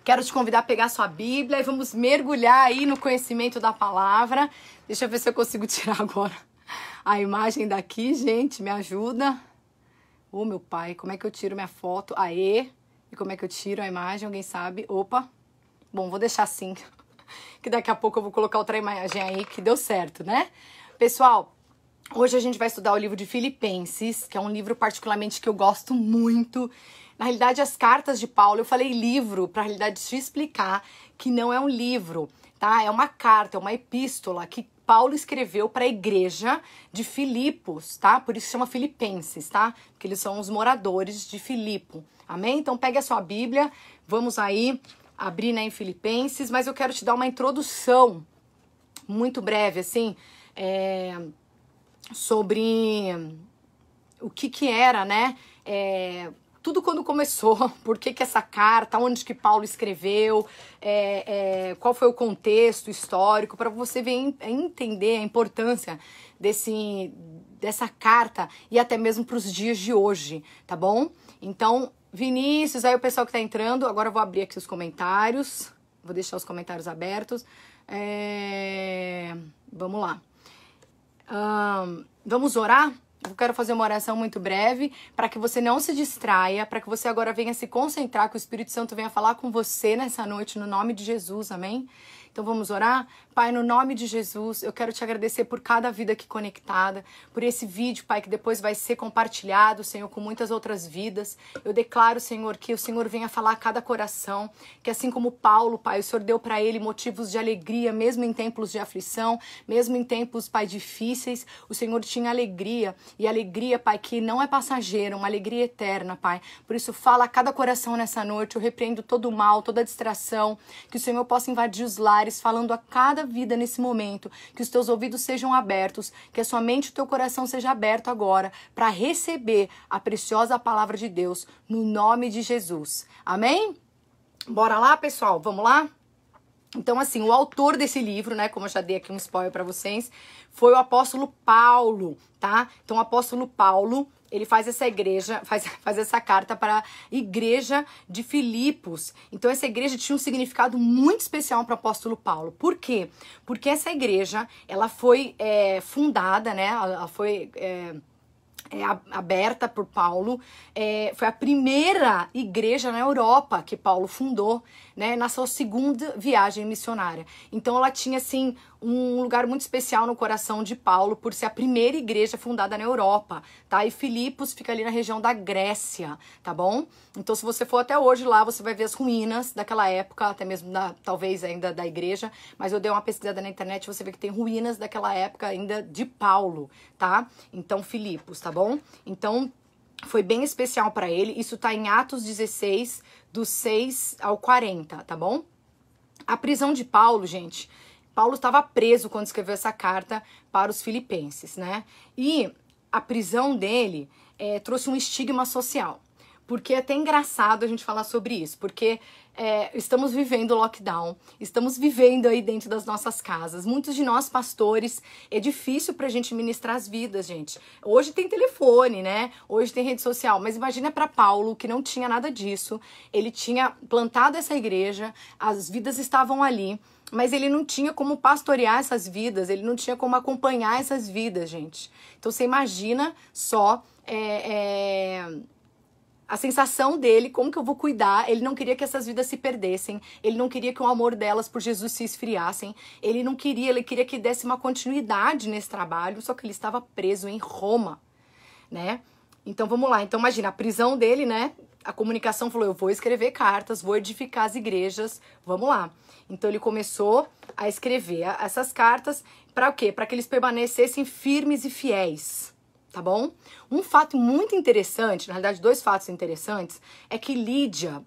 Quero te convidar a pegar sua Bíblia e vamos mergulhar aí no conhecimento da palavra. Deixa eu ver se eu consigo tirar agora a imagem daqui, gente, me ajuda. Ô, meu pai, como é que eu tiro minha foto? Aê! E como é que eu tiro a imagem? Alguém sabe? Opa! Bom, vou deixar assim, que daqui a pouco eu vou colocar outra imagem aí que deu certo, né? Pessoal, hoje a gente vai estudar o livro de Filipenses, que é um livro particularmente que eu gosto muito. Na realidade, as cartas de Paulo, eu falei livro para, na realidade, te explicar que não é um livro, tá? É uma carta, é uma epístola que Paulo escreveu para a igreja de Filipos, tá? Por isso chama Filipenses, tá? Porque eles são os moradores de Filipo, amém? Então, pegue a sua Bíblia, vamos aí abrir, né, em Filipenses, mas eu quero te dar uma introdução muito breve, assim, sobre o que era, né, tudo quando começou, por que essa carta, onde que Paulo escreveu, qual foi o contexto histórico, para você ver, entender a importância dessa carta e até mesmo para os dias de hoje, tá bom? Então, Vinícius, aí o pessoal que tá entrando, agora eu vou abrir aqui os comentários, vou deixar os comentários abertos, vamos lá. Vamos orar? Eu quero fazer uma oração muito breve para que você não se distraia, para que você agora venha se concentrar, que o Espírito Santo venha falar com você nessa noite, no nome de Jesus, amém? Então vamos orar? Pai, no nome de Jesus, eu quero te agradecer por cada vida aqui conectada, por esse vídeo, Pai, que depois vai ser compartilhado, Senhor, com muitas outras vidas. Eu declaro, Senhor, que o Senhor venha falar a cada coração, que assim como Paulo, Pai, o Senhor deu para ele motivos de alegria, mesmo em tempos de aflição, mesmo em tempos, Pai, difíceis, o Senhor tinha alegria, e alegria, Pai, que não é passageira, uma alegria eterna, Pai. Por isso, fala a cada coração nessa noite, eu repreendo todo o mal, toda a distração, que o Senhor possa invadir os lares, falando a cada vida nesse momento, que os teus ouvidos sejam abertos, que a sua mente e o teu coração seja aberto agora para receber a preciosa palavra de Deus, no nome de Jesus. Amém? Bora lá, pessoal? Vamos lá? Então, assim, o autor desse livro, né, como eu já dei aqui um spoiler para vocês, foi o apóstolo Paulo, tá? Então, o apóstolo Paulo, ele faz essa igreja, faz essa carta para a igreja de Filipos. Então, essa igreja tinha um significado muito especial para o apóstolo Paulo. Por quê? Porque essa igreja, ela foi fundada, né? Ela foi aberta por Paulo, foi a primeira igreja na Europa que Paulo fundou, né, na sua segunda viagem missionária. Então ela tinha, assim, um lugar muito especial no coração de Paulo por ser a primeira igreja fundada na Europa, tá? E Filipos fica ali na região da Grécia, tá bom? Então se você for até hoje lá, você vai ver as ruínas daquela época, até mesmo talvez ainda da igreja, mas eu dei uma pesquisada na internet, você vê que tem ruínas daquela época ainda de Paulo, tá? Então Filipos, tá bom? Então foi bem especial para ele. Isso tá em Atos 16, do 6 ao 40, tá bom? A prisão de Paulo, gente, Paulo estava preso quando escreveu essa carta para os filipenses, né? E a prisão dele trouxe um estigma social. Porque é até engraçado a gente falar sobre isso, porque estamos vivendo lockdown, estamos vivendo aí dentro das nossas casas. Muitos de nós, pastores, é difícil pra gente ministrar as vidas, gente. Hoje tem telefone, né? Hoje tem rede social, mas imagina para Paulo, que não tinha nada disso. Ele tinha plantado essa igreja, as vidas estavam ali, mas ele não tinha como pastorear essas vidas, ele não tinha como acompanhar essas vidas, gente. Então você imagina só a sensação dele, como que eu vou cuidar? Ele não queria que essas vidas se perdessem, ele não queria que o amor delas por Jesus se esfriassem, ele queria que desse uma continuidade nesse trabalho, só que ele estava preso em Roma, né? Então vamos lá, então imagina, a prisão dele, né? A comunicação falou, eu vou escrever cartas, vou edificar as igrejas, vamos lá. Então ele começou a escrever essas cartas, para o quê? Para que eles permanecessem firmes e fiéis. Tá bom? Um fato muito interessante, na realidade 2 fatos interessantes, é que Lídia,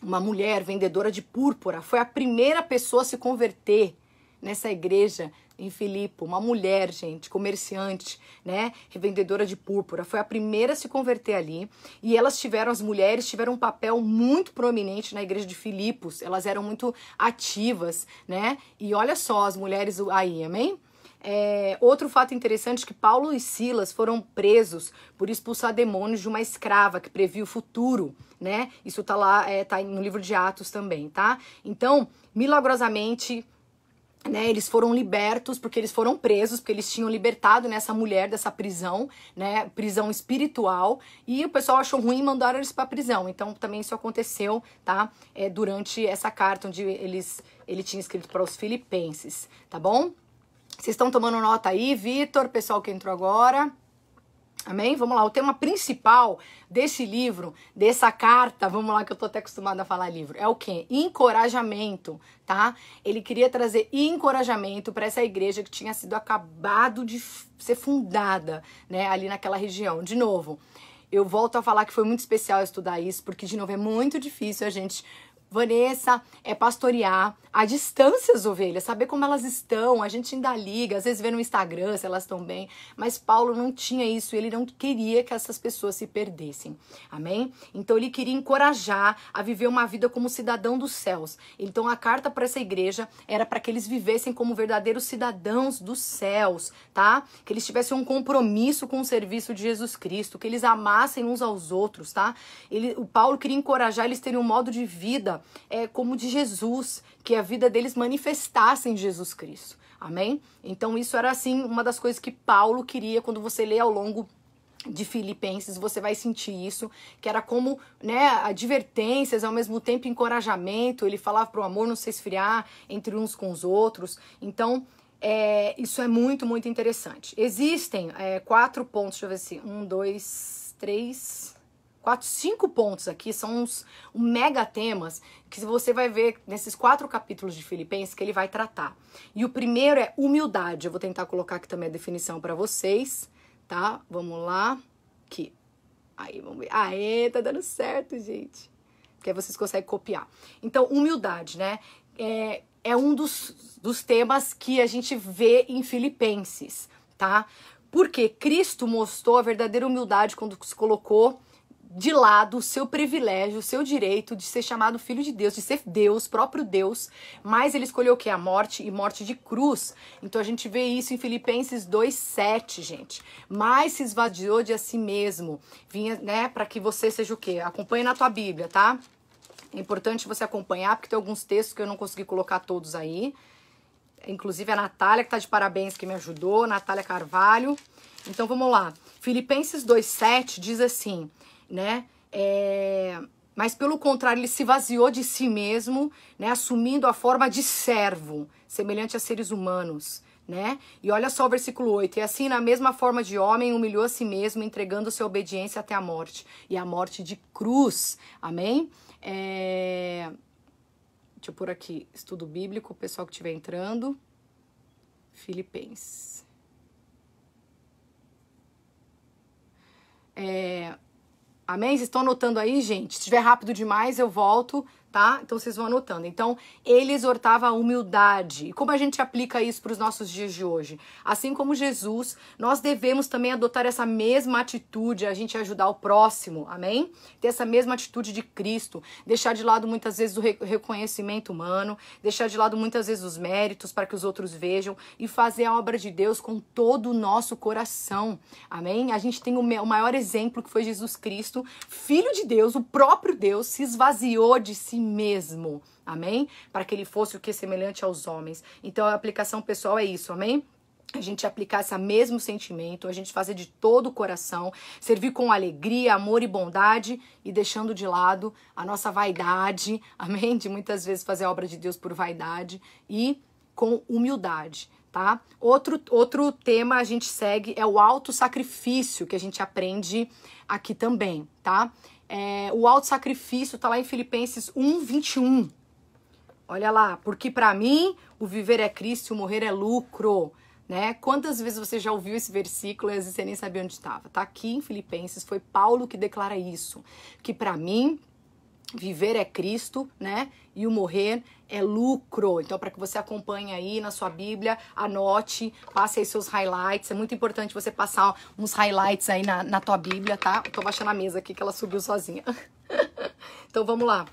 uma mulher vendedora de púrpura, foi a primeira pessoa a se converter nessa igreja em Filipe. Uma mulher, gente, comerciante, né, revendedora de púrpura, foi a primeira a se converter ali. E as mulheres tiveram um papel muito prominente na igreja de Filipos. Elas eram muito ativas, né? E olha só as mulheres aí, amém? Outro fato interessante é que Paulo e Silas foram presos por expulsar demônios de uma escrava que previa o futuro, né? Isso tá lá, tá no livro de Atos também, tá? Então, milagrosamente, né, eles foram libertos porque eles foram presos, porque eles tinham libertado nessa mulher dessa prisão, né, prisão espiritual, e o pessoal achou ruim e mandaram eles para prisão. Então também isso aconteceu, tá? Durante essa carta onde ele tinha escrito para os filipenses, tá bom? Vocês estão tomando nota aí, Vitor, pessoal que entrou agora? Amém? Vamos lá, o tema principal desse livro, dessa carta, vamos lá que eu tô até acostumada a falar livro, é o quê? Encorajamento, tá? Ele queria trazer encorajamento para essa igreja que tinha sido acabado de ser fundada, né, ali naquela região. De novo, eu volto a falar que foi muito especial estudar isso, porque, de novo, é muito difícil a gente... Vanessa, pastorear à distância as ovelhas, saber como elas estão, a gente ainda liga, às vezes vê no Instagram se elas estão bem, mas Paulo não tinha isso, ele não queria que essas pessoas se perdessem, amém? Então ele queria encorajar a viver uma vida como cidadão dos céus. Então a carta para essa igreja era para que eles vivessem como verdadeiros cidadãos dos céus, tá? Que eles tivessem um compromisso com o serviço de Jesus Cristo, que eles amassem uns aos outros, tá? O Paulo queria encorajar eles a terem um modo de vida como de Jesus, que a vida deles manifestasse em Jesus Cristo, amém? Então isso era assim uma das coisas que Paulo queria. Quando você lê ao longo de Filipenses, você vai sentir isso, que era como, né, advertências, ao mesmo tempo encorajamento. Ele falava para o amor não se esfriar entre uns com os outros. Então isso é muito, muito interessante. Existem 4 pontos, deixa eu ver se 1, 2, 3... 5 pontos aqui, são uns mega temas que você vai ver nesses 4 capítulos de Filipenses que ele vai tratar. E o primeiro é humildade. Eu vou tentar colocar aqui também a definição para vocês, tá? Vamos lá. Aqui. Aí, vamos ver. Aê, tá dando certo, gente. Porque aí vocês conseguem copiar. Então, humildade, né? É um dos temas que a gente vê em Filipenses, tá? Porque Cristo mostrou a verdadeira humildade quando se colocou de lado o seu privilégio, o seu direito de ser chamado filho de Deus, de ser Deus, próprio Deus, mas ele escolheu o quê? A morte, e morte de cruz. Então a gente vê isso em Filipenses 2:7, gente. Mas se esvaziou de a si mesmo, vinha, né, para que você seja o quê? Acompanhe na tua Bíblia, tá? É importante você acompanhar, porque tem alguns textos que eu não consegui colocar todos aí. Inclusive a Natália, que tá de parabéns, que me ajudou, Natália Carvalho. Então vamos lá. Filipenses 2:7 diz assim, né? Mas pelo contrário, ele se vaziou de si mesmo, né? Assumindo a forma de servo, semelhante a seres humanos, né? E olha só o versículo 8. E assim, na mesma forma de homem, humilhou a si mesmo, entregando sua obediência até a morte. E a morte de cruz. Amém? Deixa eu pôr aqui, estudo bíblico, o pessoal que estiver entrando. Filipenses. Amém? Vocês estão anotando aí, gente? Se estiver rápido demais, eu volto, tá? Então vocês vão anotando. Então, ele exortava a humildade. E como a gente aplica isso para os nossos dias de hoje? Assim como Jesus, nós devemos também adotar essa mesma atitude, a gente ajudar o próximo, amém? Ter essa mesma atitude de Cristo, deixar de lado muitas vezes o reconhecimento humano, deixar de lado muitas vezes os méritos para que os outros vejam e fazer a obra de Deus com todo o nosso coração, amém? A gente tem o maior exemplo que foi Jesus Cristo, Filho de Deus, o próprio Deus, se esvaziou de si mesmo, amém? Para que ele fosse o que? Semelhante aos homens. Então a aplicação pessoal é isso, amém? A gente aplicar esse mesmo sentimento, a gente fazer de todo o coração, servir com alegria, amor e bondade e deixando de lado a nossa vaidade, amém? De muitas vezes fazer a obra de Deus por vaidade e com humildade, tá? Outro tema a gente segue é o autossacrifício, que a gente aprende aqui também, tá? O autossacrifício tá lá em Filipenses 1:21. Olha lá, porque para mim o viver é Cristo e o morrer é lucro, né? Quantas vezes você já ouviu esse versículo e às vezes você nem sabia onde estava? Tá aqui em Filipenses, foi Paulo que declara isso, que para mim viver é Cristo, né? E o morrer é lucro. Então, para que você acompanhe aí na sua Bíblia, anote, passe aí seus highlights. É muito importante você passar uns highlights aí na tua Bíblia, tá? Eu tô baixando a mesa aqui que ela subiu sozinha. Então, vamos lá.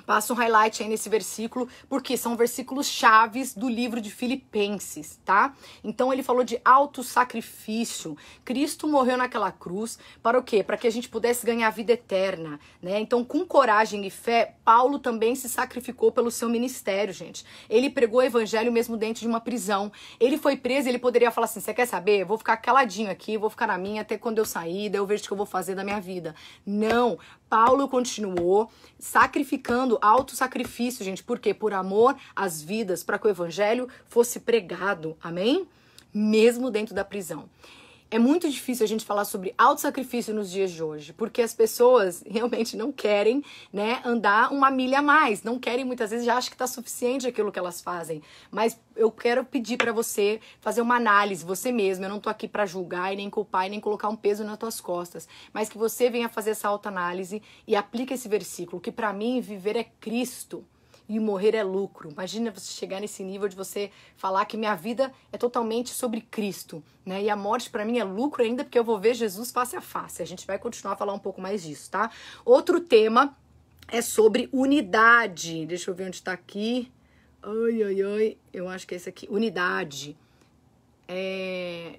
Passa um highlight aí nesse versículo, porque são versículos chaves do livro de Filipenses, tá? Então ele falou de autossacrifício. Cristo morreu naquela cruz para o quê? Para que a gente pudesse ganhar a vida eterna, né? Então, com coragem e fé, Paulo também se sacrificou pelo seu ministério, gente. Ele pregou o evangelho mesmo dentro de uma prisão. Ele foi preso, ele poderia falar assim, você quer saber? Vou ficar caladinho aqui, vou ficar na minha até quando eu sair, daí eu vejo o que eu vou fazer da minha vida. Não, Paulo continuou sacrificando, autossacrifício, gente. Por quê? Por amor às vidas, para que o evangelho fosse pregado, amém? Mesmo dentro da prisão. É muito difícil a gente falar sobre autossacrifício nos dias de hoje, porque as pessoas realmente não querem, né, andar uma milha a mais, não querem, muitas vezes já acham que está suficiente aquilo que elas fazem. Mas eu quero pedir para você fazer uma análise, você mesmo. Eu não tô aqui para julgar e nem culpar e nem colocar um peso nas tuas costas, mas que você venha fazer essa autoanálise e aplique esse versículo, que para mim viver é Cristo e morrer é lucro. Imagina você chegar nesse nível de você falar que minha vida é totalmente sobre Cristo, né? E a morte para mim é lucro ainda, porque eu vou ver Jesus face a face. A gente vai continuar a falar um pouco mais disso, tá? Outro tema é sobre unidade. Deixa eu ver onde tá aqui. Eu acho que é esse aqui. Unidade.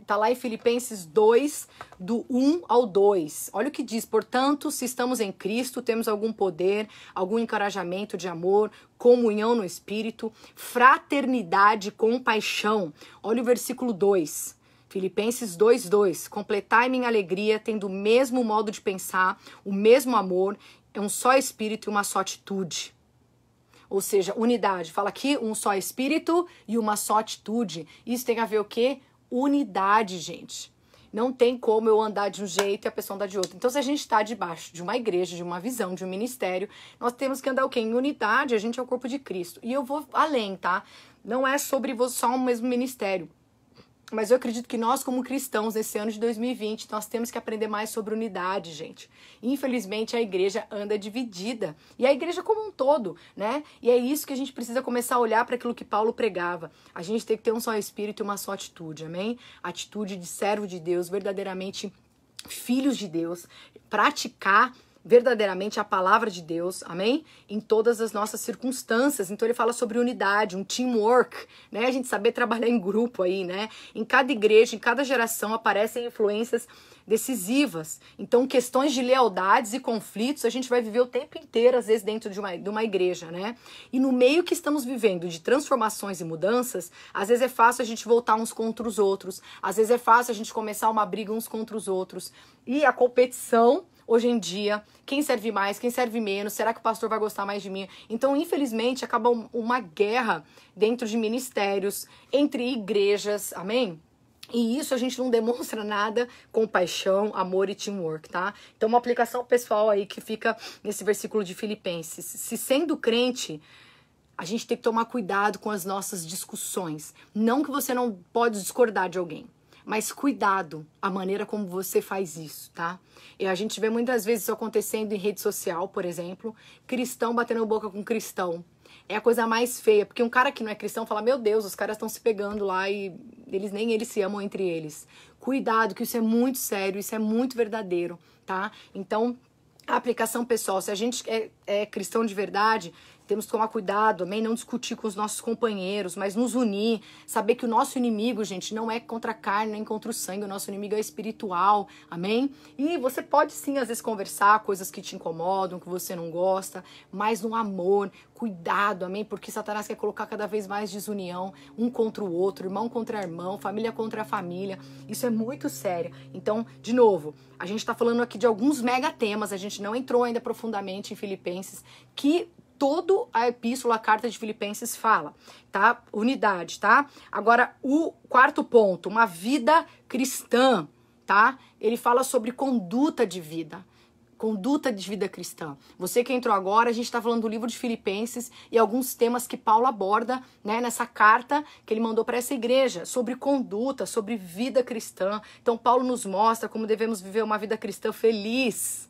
Tá lá em Filipenses 2, do 1 ao 2. Olha o que diz: portanto, se estamos em Cristo, temos algum poder, algum encorajamento de amor, comunhão no Espírito, fraternidade, compaixão. Olha o versículo 2. Filipenses 2:2. Completai minha alegria, tendo o mesmo modo de pensar, o mesmo amor, é um só Espírito e uma só atitude. Ou seja, unidade. Fala aqui, um só espírito e uma só atitude. Isso tem a ver o quê? Unidade, gente. Não tem como eu andar de um jeito e a pessoa andar de outro. Então, se a gente está debaixo de uma igreja, de uma visão, de um ministério, nós temos que andar o quê? Em unidade. A gente é o corpo de Cristo. E eu vou além, tá? Não é sobre só o mesmo ministério. Mas eu acredito que nós, como cristãos, nesse ano de 2020, nós temos que aprender mais sobre unidade, gente. Infelizmente, a igreja anda dividida. E a igreja como um todo, né? E é isso que a gente precisa começar a olhar para aquilo que Paulo pregava. A gente tem que ter um só espírito e uma só atitude, amém? Atitude de servo de Deus, verdadeiramente filhos de Deus, praticar verdadeiramente a palavra de Deus, amém? Em todas as nossas circunstâncias. Então ele fala sobre unidade, um teamwork, né? A gente saber trabalhar em grupo aí, né? Em cada igreja, em cada geração aparecem influências decisivas. Então questões de lealdades e conflitos a gente vai viver o tempo inteiro, às vezes dentro de uma igreja, né? E no meio que estamos vivendo de transformações e mudanças, às vezes é fácil a gente voltar uns contra os outros, às vezes é fácil a gente começar uma briga uns contra os outros. E a competição hoje em dia, quem serve mais, quem serve menos, será que o pastor vai gostar mais de mim? Então, infelizmente, acaba uma guerra dentro de ministérios, entre igrejas, amém? E isso a gente não demonstra nada com paixão, amor e teamwork, tá? Então, uma aplicação pessoal aí que fica nesse versículo de Filipenses. Se sendo crente, a gente tem que tomar cuidado com as nossas discussões. Não que você não pode discordar de alguém, mas cuidado a maneira como você faz isso, tá? E a gente vê muitas vezes isso acontecendo em rede social, por exemplo, cristão batendo boca com cristão. É a coisa mais feia, porque um cara que não é cristão fala, meu Deus, os caras estão se pegando lá e nem eles se amam entre eles. Cuidado, que isso é muito sério, isso é muito verdadeiro, tá? Então, a aplicação pessoal, se a gente é cristão de verdade, temos que tomar cuidado, amém? Não discutir com os nossos companheiros, mas nos unir. Saber que o nosso inimigo, gente, não é contra a carne, nem contra o sangue. O nosso inimigo é espiritual, amém? E você pode sim, às vezes, conversar coisas que te incomodam, que você não gosta, mas no amor, cuidado, amém? Porque Satanás quer colocar cada vez mais desunião, um contra o outro, irmão contra irmão, família contra família. Isso é muito sério. Então, de novo, a gente tá falando aqui de alguns mega temas, a gente não entrou ainda profundamente em Filipenses, que todo a epístola, a carta de Filipenses fala, tá? Unidade, tá? Agora, o quarto ponto, uma vida cristã, tá? Ele fala sobre conduta de vida cristã. Você que entrou agora, a gente tá falando do livro de Filipenses e alguns temas que Paulo aborda, né, nessa carta que ele mandou para essa igreja, sobre conduta, sobre vida cristã. Então, Paulo nos mostra como devemos viver uma vida cristã feliz.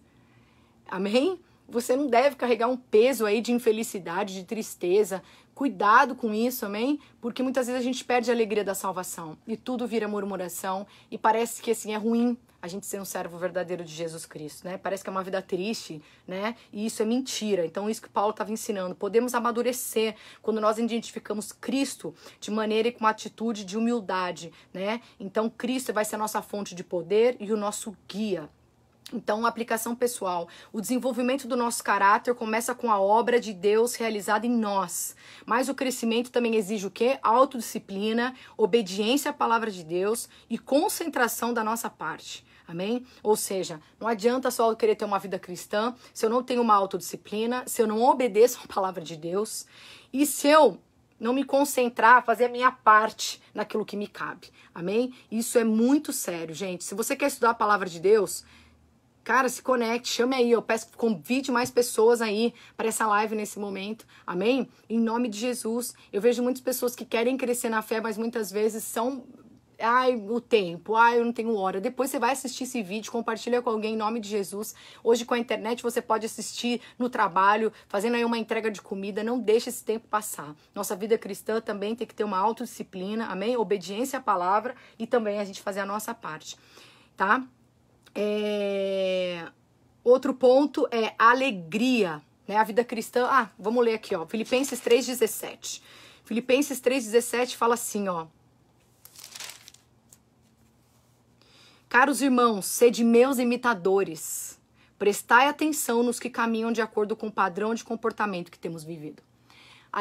Amém? Você não deve carregar um peso aí de infelicidade, de tristeza. Cuidado com isso, amém? Porque muitas vezes a gente perde a alegria da salvação e tudo vira murmuração e parece que assim é ruim a gente ser um servo verdadeiro de Jesus Cristo, né? Parece que é uma vida triste, né? E isso é mentira. Então, isso que Paulo estava ensinando. Podemos amadurecer quando nós identificamos Cristo de maneira e com uma atitude de humildade, né? Então, Cristo vai ser a nossa fonte de poder e o nosso guia. Então, aplicação pessoal. O desenvolvimento do nosso caráter começa com a obra de Deus realizada em nós. Mas o crescimento também exige o quê? Autodisciplina, obediência à palavra de Deus e concentração da nossa parte. Amém? Ou seja, não adianta só eu querer ter uma vida cristã se eu não tenho uma autodisciplina, se eu não obedeço a palavra de Deus e se eu não me concentrar, fazer a minha parte naquilo que me cabe. Amém? Isso é muito sério, gente. Se você quer estudar a palavra de Deus, cara, se conecte, chame aí, eu peço que convide mais pessoas aí para essa live nesse momento, amém? Em nome de Jesus, eu vejo muitas pessoas que querem crescer na fé, mas muitas vezes são, o tempo, eu não tenho hora. Depois você vai assistir esse vídeo, compartilha com alguém em nome de Jesus. Hoje com a internet você pode assistir no trabalho, fazendo aí uma entrega de comida, não deixe esse tempo passar. Nossa vida cristã também tem que ter uma autodisciplina, amém? Obediência à palavra e também a gente fazer a nossa parte, tá? Outro ponto é alegria, né? A vida cristã, vamos ler aqui, ó, Filipenses 3,17. Filipenses 3,17 fala assim, ó: caros irmãos, sede meus imitadores, prestai atenção nos que caminham de acordo com o padrão de comportamento que temos vivido.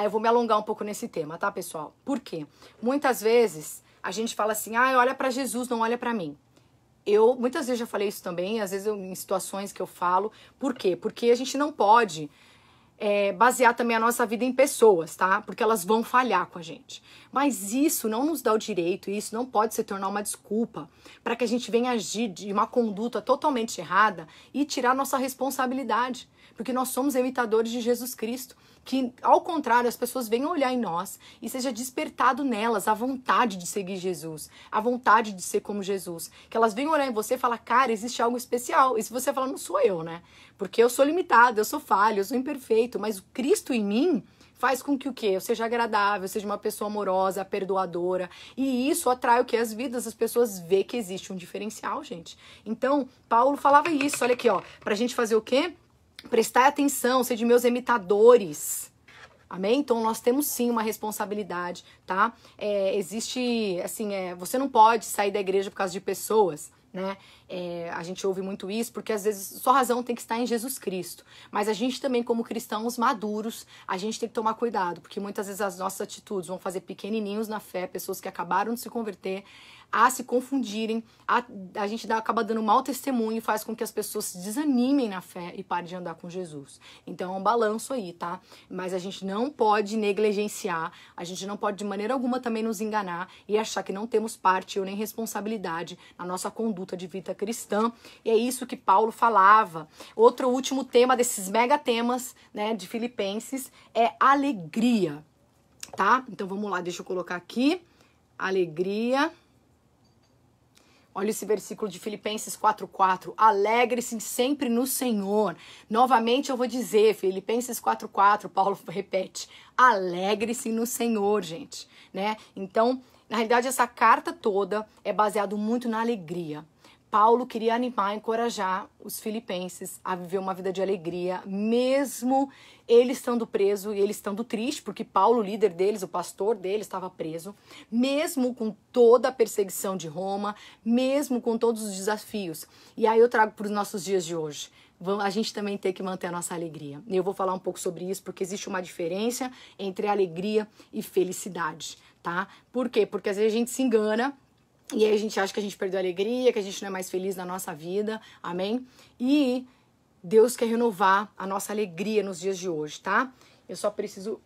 Eu vou me alongar um pouco nesse tema, tá, pessoal? Por quê? Muitas vezes a gente fala assim, olha pra Jesus, não olha pra mim. Eu muitas vezes já falei isso também, às vezes em situações que eu falo. Por quê? Porque a gente não pode basear também a nossa vida em pessoas, tá? Porque elas vão falhar com a gente. Mas isso não nos dá o direito, isso não pode se tornar uma desculpa para que a gente venha agir de uma conduta totalmente errada e tirar nossa responsabilidade. Porque nós somos imitadores de Jesus Cristo. Que, ao contrário, as pessoas venham olhar em nós e seja despertado nelas a vontade de seguir Jesus, a vontade de ser como Jesus. Que elas venham olhar em você e falar, cara, existe algo especial. E se você falar, não sou eu, né? Porque eu sou limitado, eu sou falho, eu sou imperfeito, mas o Cristo em mim faz com que o quê? Eu seja agradável, seja uma pessoa amorosa, perdoadora. E isso atrai o quê? As vidas das pessoas vê que existe um diferencial, gente. Então, Paulo falava isso, olha aqui, ó, pra gente fazer o quê? Prestai atenção, sede meus imitadores. Amém? Então, nós temos sim uma responsabilidade, tá? Existe, assim, você não pode sair da igreja por causa de pessoas, né? A gente ouve muito isso porque às vezes sua razão tem que estar em Jesus Cristo. Mas a gente também, como cristãos maduros, a gente tem que tomar cuidado, porque muitas vezes as nossas atitudes vão fazer pequenininhos na fé, pessoas que acabaram de se converter, a se confundirem, a gente acaba dando mau testemunho e faz com que as pessoas se desanimem na fé e parem de andar com Jesus. Então é um balanço aí, tá? Mas a gente não pode negligenciar, a gente não pode de maneira alguma também nos enganar e achar que não temos parte ou nem responsabilidade na nossa conduta de vida cristã. E é isso que Paulo falava. Outro último tema desses mega temas, né, de Filipenses é alegria, tá? Então vamos lá, deixa eu colocar aqui. Alegria. Olha esse versículo de Filipenses 4:4. Alegre-se sempre no Senhor. Novamente eu vou dizer, Filipenses 4:4, Paulo repete. Alegre-se no Senhor, gente, né? Então, na realidade, essa carta toda é baseada muito na alegria. Paulo queria animar, encorajar os filipenses a viver uma vida de alegria, mesmo ele estando preso e ele estando triste, porque Paulo, o líder deles, o pastor deles, estava preso, mesmo com toda a perseguição de Roma, mesmo com todos os desafios. E aí eu trago para os nossos dias de hoje. A gente também tem que manter a nossa alegria. E eu vou falar um pouco sobre isso, porque existe uma diferença entre alegria e felicidade, tá? Por quê? Porque às vezes a gente se engana, e aí a gente acha que a gente perdeu a alegria, que a gente não é mais feliz na nossa vida, amém? E Deus quer renovar a nossa alegria nos dias de hoje, tá? Eu só preciso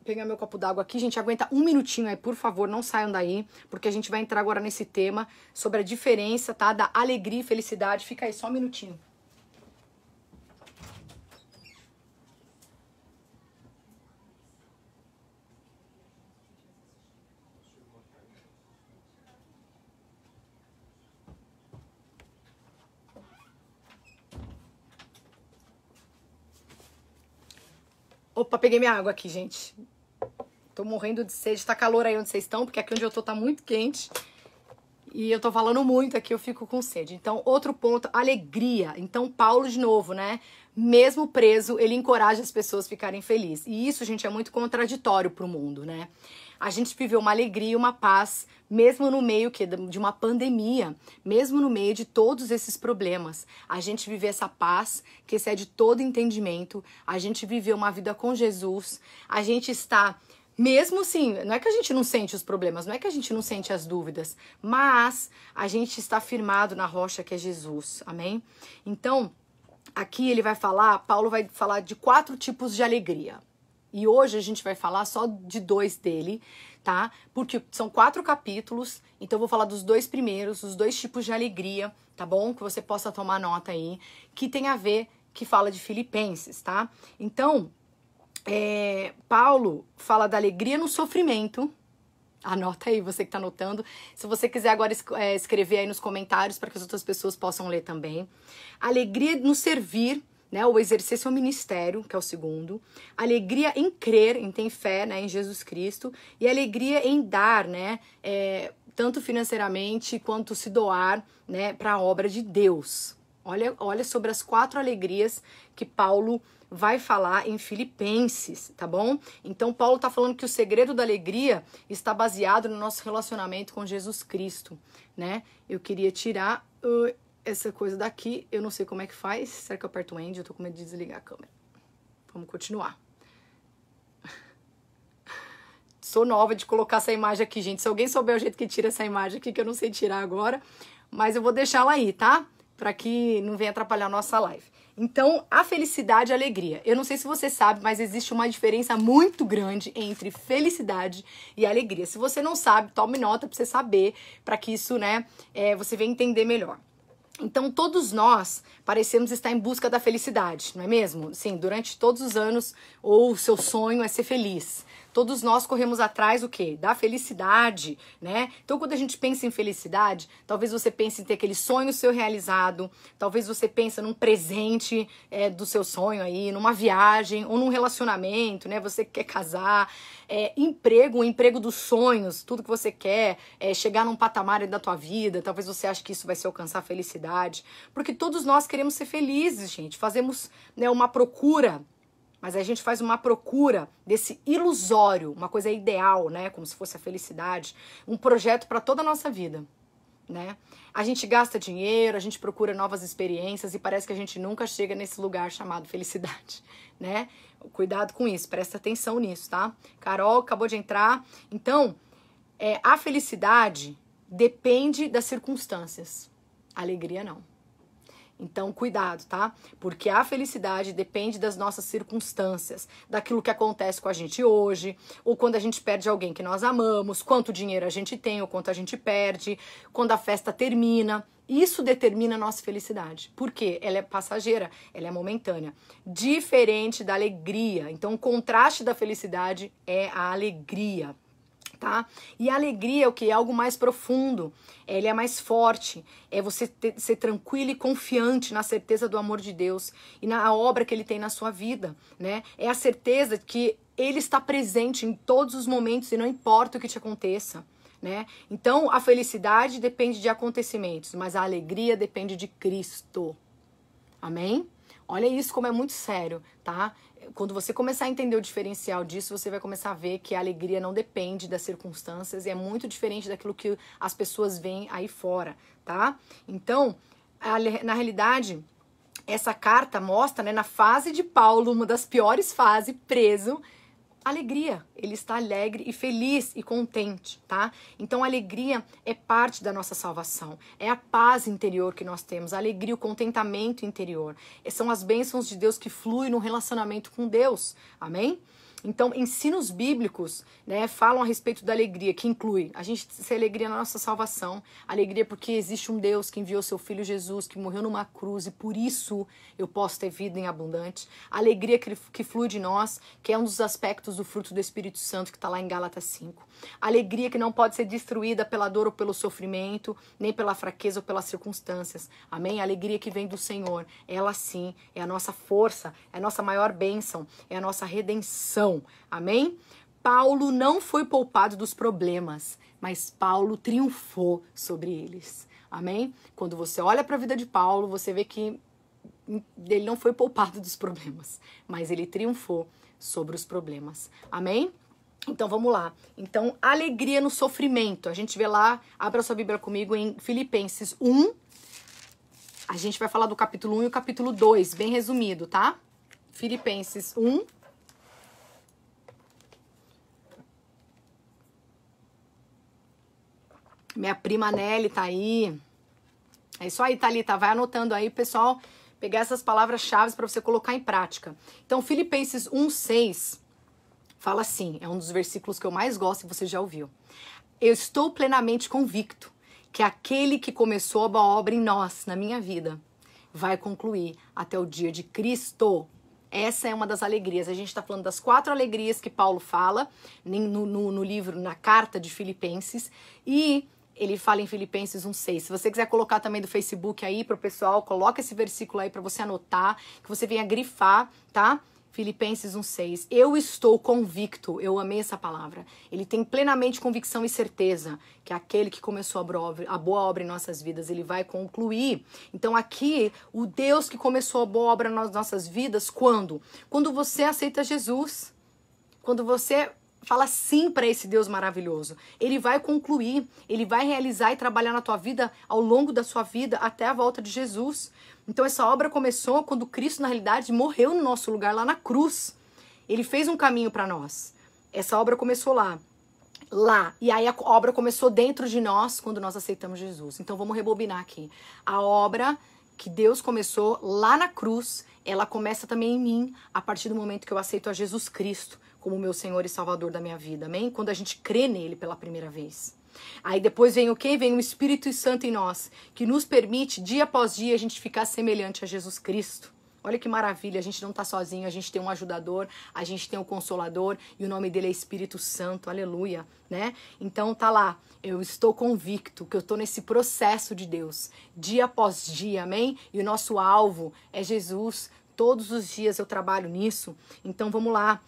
pegar meu copo d'água aqui. Gente, aguenta um minutinho aí, por favor, não saiam daí, porque a gente vai entrar agora nesse tema sobre a diferença, tá? Da alegria e felicidade. Fica aí, só um minutinho. Opa, peguei minha água aqui, gente. Tô morrendo de sede. Tá calor aí onde vocês estão, porque aqui onde eu tô tá muito quente. E eu tô falando muito aqui, eu fico com sede. Então, outro ponto, alegria. Então, Paulo, de novo, né? Mesmo preso, ele encoraja as pessoas a ficarem felizes. E isso, gente, é muito contraditório pro mundo, né? A gente viveu uma alegria e uma paz, mesmo no meio de uma pandemia, mesmo no meio de todos esses problemas. A gente vive essa paz que excede todo entendimento. A gente viveu uma vida com Jesus. A gente está... Mesmo assim, não é que a gente não sente os problemas, não é que a gente não sente as dúvidas, mas a gente está firmado na rocha que é Jesus, amém? Então, aqui ele vai falar, Paulo vai falar de 4 tipos de alegria. E hoje a gente vai falar só de 2 dele, tá? Porque são 4 capítulos, então eu vou falar dos 2 primeiros, os 2 tipos de alegria, tá bom? Que você possa tomar nota aí, que tem a ver, que fala de Filipenses, tá? Então... Paulo fala da alegria no sofrimento. Anota aí, você que tá anotando. Se você quiser agora escrever aí nos comentários para que as outras pessoas possam ler também. Alegria no servir, né, ou exercer seu ministério, que é o segundo. Alegria em crer, em ter fé, né, em Jesus Cristo. E alegria em dar, né, tanto financeiramente quanto se doar, né, para a obra de Deus. Olha sobre as 4 alegrias que Paulo vai falar em Filipenses, tá bom? Então, Paulo tá falando que o segredo da alegria está baseado no nosso relacionamento com Jesus Cristo, né? Eu queria tirar essa coisa daqui, eu não sei como é que faz. Será que eu aperto o End? Eu tô com medo de desligar a câmera. Vamos continuar. Sou nova de colocar essa imagem aqui, gente. Se alguém souber o jeito que tira essa imagem aqui, que eu não sei tirar agora, mas eu vou deixar ela aí, tá? Para que não venha atrapalhar a nossa live. Então, a felicidade e a alegria. Eu não sei se você sabe, mas existe uma diferença muito grande entre felicidade e alegria. Se você não sabe, tome nota para você saber, para que isso, né, você venha entender melhor. Então, todos nós parecemos estar em busca da felicidade, não é mesmo? Sim, durante todos os anos, ou o seu sonho é ser feliz. Todos nós corremos atrás do quê? Da felicidade, né? Então, quando a gente pensa em felicidade, talvez você pense em ter aquele sonho seu realizado, talvez você pense num presente do seu sonho aí, numa viagem ou num relacionamento, né? Você quer casar, emprego, o emprego dos sonhos, tudo que você quer, chegar num patamar da tua vida, talvez você ache que isso vai ser alcançar a felicidade, porque todos nós queremos ser felizes, gente. Fazemos, né, uma procura. Mas a gente faz uma procura desse ilusório, uma coisa ideal, né? Como se fosse a felicidade, um projeto para toda a nossa vida, né? A gente gasta dinheiro, a gente procura novas experiências e parece que a gente nunca chega nesse lugar chamado felicidade, né? Cuidado com isso, presta atenção nisso, tá? Carol acabou de entrar. Então, a felicidade depende das circunstâncias, a alegria não. Então, cuidado, tá? Porque a felicidade depende das nossas circunstâncias, daquilo que acontece com a gente hoje, ou quando a gente perde alguém que nós amamos, quanto dinheiro a gente tem ou quanto a gente perde, quando a festa termina. Isso determina a nossa felicidade. Por quê? Ela é passageira, ela é momentânea. Diferente da alegria. Então, o contraste da felicidade é a alegria. Tá? E a alegria é o que? É algo mais profundo, ele é mais forte, é você ser tranquilo e confiante na certeza do amor de Deus e na obra que ele tem na sua vida, né? É a certeza que ele está presente em todos os momentos e não importa o que te aconteça, né? Então, a felicidade depende de acontecimentos, mas a alegria depende de Cristo. Amém? Olha isso como é muito sério, tá? Quando você começar a entender o diferencial disso, você vai começar a ver que a alegria não depende das circunstâncias e é muito diferente daquilo que as pessoas veem aí fora, tá? Então, na realidade, essa carta mostra, né, na fase de Paulo, uma das piores fases, preso, alegria. Ele está alegre e feliz e contente, tá? Então, a alegria é parte da nossa salvação. É a paz interior que nós temos, a alegria, o contentamento interior. São as bênçãos de Deus que fluem no relacionamento com Deus. Amém? Então, ensinos bíblicos, né, falam a respeito da alegria, que inclui a gente ter alegria na nossa salvação, alegria porque existe um Deus que enviou seu Filho Jesus, que morreu numa cruz e por isso eu posso ter vida em abundante, a alegria que flui de nós, que é um dos aspectos do fruto do Espírito Santo que está lá em Gálatas 5, a alegria que não pode ser destruída pela dor ou pelo sofrimento, nem pela fraqueza ou pelas circunstâncias, amém? A alegria que vem do Senhor, ela sim é a nossa força, é a nossa maior bênção, é a nossa redenção. Amém? Paulo não foi poupado dos problemas, mas Paulo triunfou sobre eles. Amém? Quando você olha para a vida de Paulo, você vê que ele não foi poupado dos problemas, mas ele triunfou sobre os problemas. Amém? Então vamos lá. Então, alegria no sofrimento. A gente vê lá, abra sua Bíblia comigo em Filipenses 1. A gente vai falar do capítulo 1 e o capítulo 2, bem resumido, tá? Filipenses 1. Minha prima Nelly tá aí. É isso aí, Thalita. Vai anotando aí, pessoal, pegar essas palavras-chave para você colocar em prática. Então, Filipenses 1:6 fala assim, é um dos versículos que eu mais gosto e você já ouviu. Eu estou plenamente convicto que aquele que começou a boa obra em nós, na minha vida, vai concluir até o dia de Cristo. Essa é uma das alegrias. A gente está falando das 4 alegrias que Paulo fala no livro, na carta de Filipenses. E ele fala em Filipenses 1:6. Se você quiser colocar também do Facebook aí pro pessoal, coloca esse versículo aí para você anotar, que você venha grifar, tá? Filipenses 1:6. Eu estou convicto, eu amei essa palavra. Ele tem plenamente convicção e certeza que aquele que começou a boa obra em nossas vidas, ele vai concluir. Então aqui, o Deus que começou a boa obra nas nossas vidas, quando? Quando você aceita Jesus. Quando você fala sim para esse Deus maravilhoso. Ele vai concluir, ele vai realizar e trabalhar na tua vida ao longo da sua vida até a volta de Jesus. Então essa obra começou quando Cristo, na realidade, morreu no nosso lugar lá na cruz. Ele fez um caminho para nós. Essa obra começou lá. E aí a obra começou dentro de nós quando nós aceitamos Jesus. Então vamos rebobinar aqui. A obra que Deus começou lá na cruz, ela começa também em mim a partir do momento que eu aceito a Jesus Cristo como meu Senhor e Salvador da minha vida, amém? Quando a gente crê nele pela primeira vez. Aí depois vem o quê? Vem o Espírito Santo em nós, que nos permite, dia após dia, a gente ficar semelhante a Jesus Cristo. Olha que maravilha, a gente não tá sozinho, a gente tem um ajudador, a gente tem um consolador, e o nome dele é Espírito Santo, aleluia, né? Então tá lá, eu estou convicto que eu tô nesse processo de Deus, dia após dia, amém? E o nosso alvo é Jesus, todos os dias eu trabalho nisso, então vamos lá.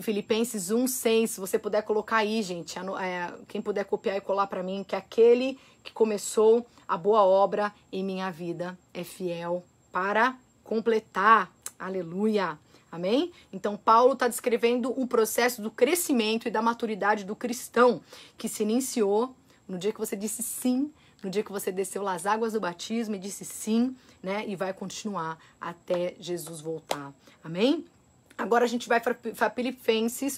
Filipenses 1:6, se você puder colocar aí, gente, quem puder copiar e colar para mim, que aquele que começou a boa obra em minha vida é fiel para completar, aleluia, amém? Então Paulo está descrevendo um processo do crescimento e da maturidade do cristão, que se iniciou no dia que você disse sim, no dia que você desceu lá as águas do batismo e disse sim, né, e vai continuar até Jesus voltar, amém? Agora a gente vai para Filipenses